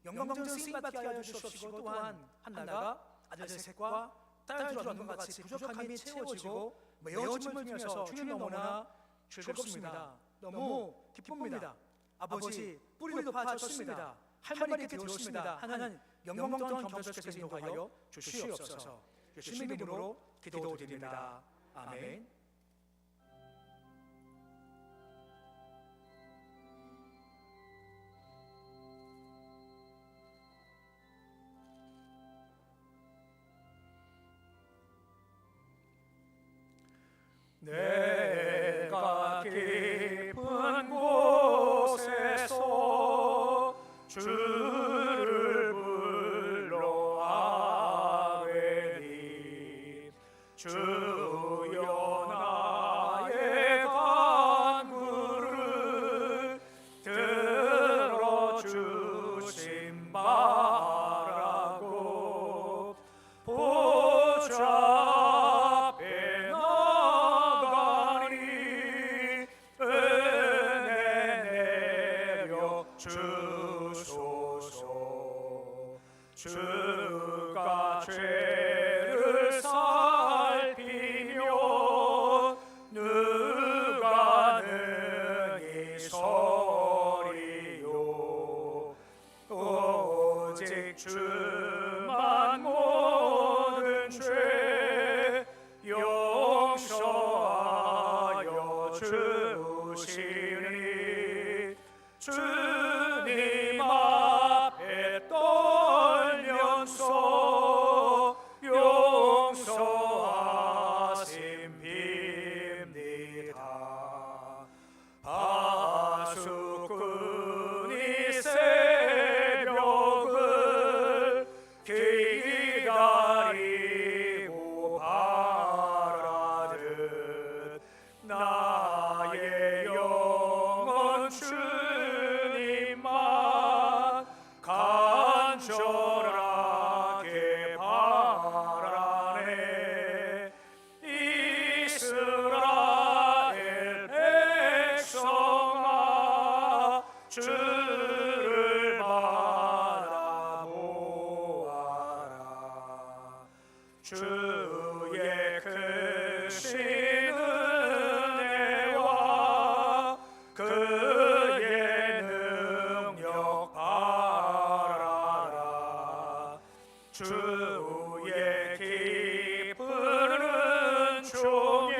영광적인 쓰임받게 하여 주시옵시고 또한 한나가 아들 셋과 딸 둘 얻는 것 같이 부족함이 채워지고 메워짐을 통해서 주님 너무나 즐겁습니다. 너무 기쁩니다. 아버지 뿔이 높아졌습니다. 할 말이 있게 되었습니다 하는 영광스러운 경주께서 인도하여 주시옵소서. 예수님 이름으로 기도드립니다. 아멘. 내가 깊은 곳에서 주를 불러 아뢰니 주여 나의 주가 죄를 살피며 누가 능히 서리요. 오직 주만 모든 죄 용서하여 주시니 주님 앞에 떨면서 용서하심 빕니다. 파수꾼이 새벽을 기다리고 바라듯 나의 영혼 주님만 간절하게 바라네. 이스라엘 백성아 주를 바라보아라. 주의 크신 은혜와 그의 능력 바라라. 주의 깊은 은총에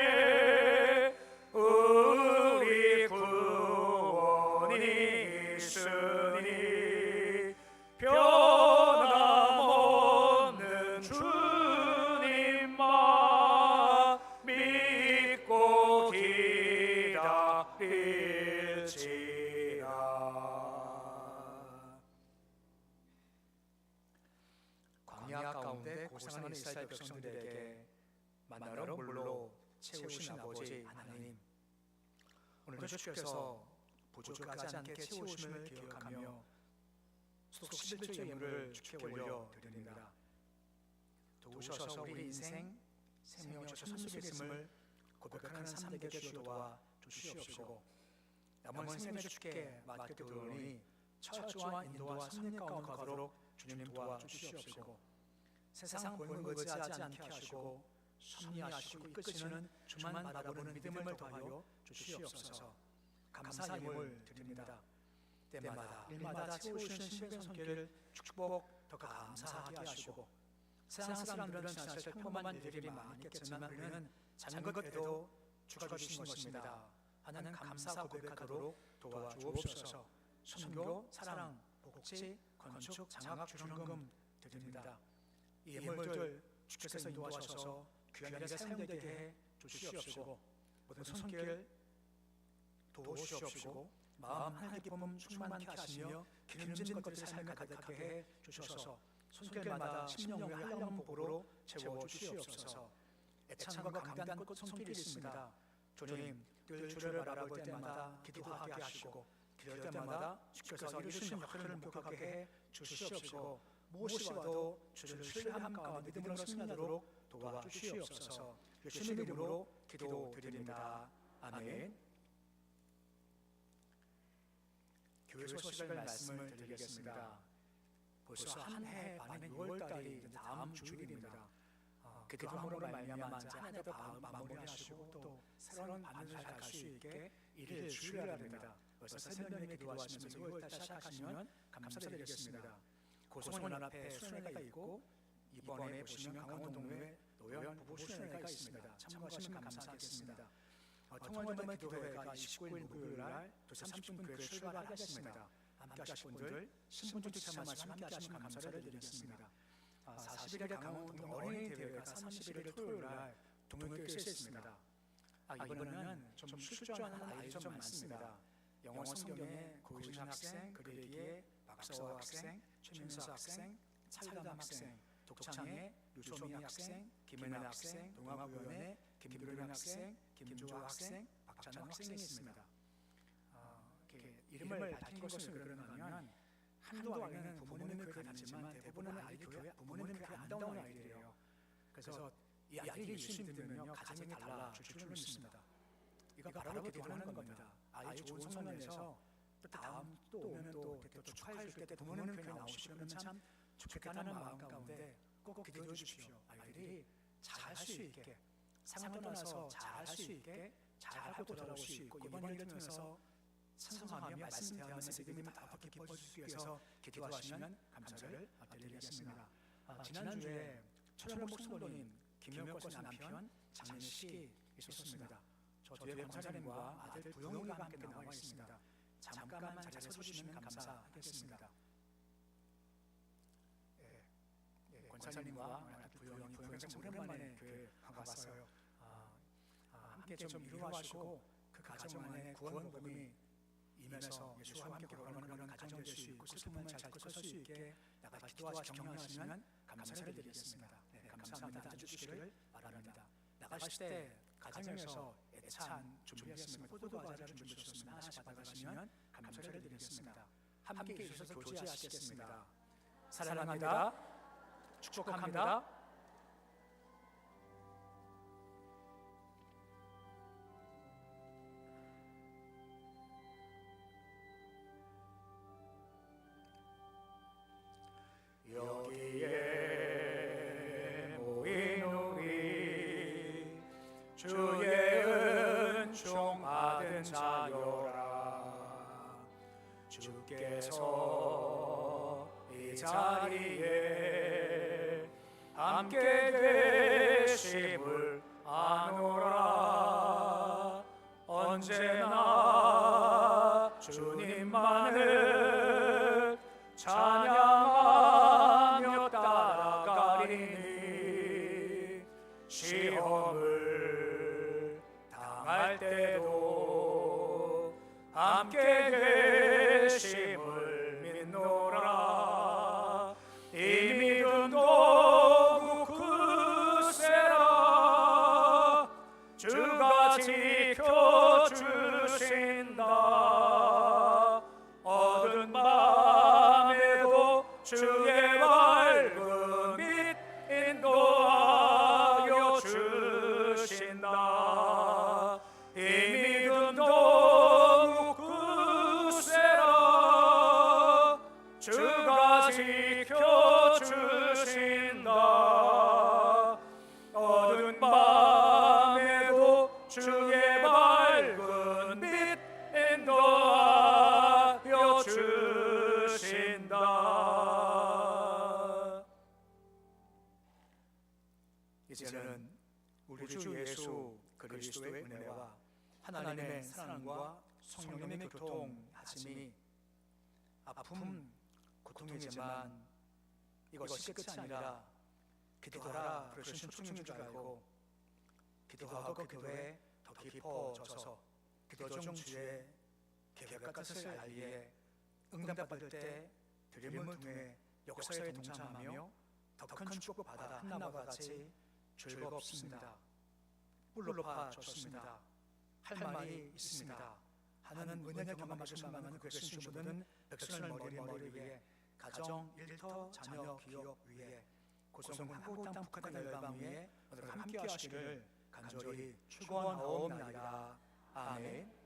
우리 구원이 있으니 변함없는 주님만 믿고 기다릴지라. 광야 가운데 고생하는 이스라엘 백성들에게 만나로 물로 채우신 아버지 하나님, 오늘도 주께서 부족하지 않게 채우심을 기억하며 속 11조 예물을 주께 올려드립니다. 도우셔서 우리 인생 생명의 선속에 있음을 고백하는 삶에게 주여 도와 주시옵시고, 남은 생명을 주께 맡겨두오니 철저한 인도와 섭리 가운데 가도록 주님 도와 주시옵시고, 세상 보이는 것 의지하지 않게 하시고 섭리하시고 이끄시는 주만 바라보는 믿음을 더하여 주시옵소서. 감사 예물 드립니다. 때마다 일마다 채우시는 신의 손길을 축복 더 감사하게 하시고, 세상 사람들은 지나칠 평범한 일들이 많겠지만 우리는 작은 것에도 주가 주신 것입니다. 하나님 감사 고백하도록 도와주옵소서. 선교, 사랑, 복지, 건축, 장학, 주정금 드립니다. 이 예물들 주께서 인도하셔서 귀한 일에 사용되게 해 주시옵시고, 모든 손길 도우시옵시고, 마음 하나님 기쁨 충만케 하시며 기름진 것들의 삶에 가득하게 해 주셔서 손길마다 심령을 한량 복으로 채워 주시옵소서. 애창과 강단 꽃 손길이 있습니다. 주님, 늘 주를 바라볼 때마다 기도하게 하시고 기도할 때마다 주께서 이루신 역할을 목격하게 해 주시옵시고, 무엇이 와도 주를 신뢰함 가운데 믿음으로 승리하도록 도와주시옵소서. 예수님 이름으로 기도드립니다. 아멘. 교회 소식을 말씀을 드리겠습니다. 벌써 한 해 반의 6월달이 다음 주일입니다. 기도함으로 말미암아 한 해도 마무리하시고 또 새로운 반을 잘 갈 수 있게 일일 주일날입니다. 벌써 세 명이 기도하시면서 6월달 시작하시면 감사드리겠습니다. 고성원 앞에 수련회가 있고, 이번에 보시면 강원동로에 노현 부부 수련회가 있습니다. 참고하시면 감사하겠습니다. 통원점의 기도회가 29일 목요일날 2시 30분 교회 출발하겠습니다. 함께 하실 분들 신분증 지참만 함께 하시면 감사를 드리겠습니다. 41일에 강원동 어린이 대회가 31일 토요일날 동문교회에 있습니다. 이번에는 좀 출조하는 아이들이 좀 많습니다. 영어 성경에 고유진 학생, 그리기에 박서호 학생, 최민수 학생, 찰담 학생, 독창에 유소미 학생, 김은혜 학생, 동아구연에 김규련 학생, 김주호 학생, 박찬호 학생이 있습니다. 이름을 밝힌 것은 그런가 하면 한두 아이는 부모님의 교회 다니지만 대부분은 아이 교회 부모님의 교회 안 나오는 아이들이에요. 그래서 이 아이들이 예수님 믿으면요 가정이 달라 줄줄 믿습니다. 이거 바라고 기도하는 겁니다. 아이 좋은 성년에서 또 다음 또 오면 또 축하해 줄 때 부모님 교회 나오시면 참 좋겠다는 마음 가운데 꼭 기도해 주십시오. 아이들이 잘할 수 있게, 상을 떠나서 잘할 수 있게, 잘하고 돌아올 수 있고, 이번 일을 통해서 찬송하며 말씀 대하면서 믿음이 더 깊어질 수 있게 해서 기도하시면 감사를 드리겠습니다. 지난주에 천연복 성도님 김영권 남편 장례식이 있었습니다. 저 뒤에 권사님과 아들 부영이가 함께 나와 있습니다. 잠깐만 자리에 서주시면 감사하겠습니다. 권사님과 부영이 오랜만에 교회 와봤어요. 함께 좀 이루어하시고 그 가정 안에 구원 복음이 임해서 예수와 함께 걸어가는 그런 가정 될 수 있고, 슬픔을 잘 꺾을 수 있게 나가 기도와 격려하시면 감사를 드리겠습니다. 감사합니다. 앉아주시기를 바랍니다. 나가실 때 가정에서 애찬 준비했습니다. 포도 과자를 준비해 주셨습니다. 하나씩 받아가시면 감사를 드리겠습니다. 함께 있으셔서 교제하시겠습니다. 사랑합니다. 축복합니다. 여기에 모인 우리 주의 은총 받은 자여라. 주께서 이 자리에 함께 계심을 아노라. 언제나 주님만을 찬양하며 따라가리니, 시험을 당할 때도 함께 계심을 믿노라. 이 믿음도 굳세라. 주가 지켜주신다. 어두운 밤에도 주의 밝은 빛 인도하여 주신다. 이 믿음도 굳세라. 주가 지켜주신다. 어두운 밤에도 주의 밝은 빛 인도하여 주신다. 이제는 우리 주 예수 그리스도의 은혜와 하나님의 사랑과 성령님의 교통하심이 아픔, 고통이지만 이것이 끝이 아니라 기도하라 부르신 초청인 줄 알고 기도하고 그 기도에 더 깊어져서 기도 중 주의 계획과 뜻을 알리에 응답받을 때 드림을 통해 역사에 동참하며 더 큰 축복 받아 한나와 같이 즐겁습니다. 뿔로 파졌습니다. 할 말이 있습니다. 하나는 은혜를 경험하고 소망하는 그 신주부는 백성을 머리 위에 가정, 일터, 자녀, 기업 위에 고성군 한국 땅 북한 열방 위에 오늘 함께 하시기를 간절히 축원하옵나이다. 아멘.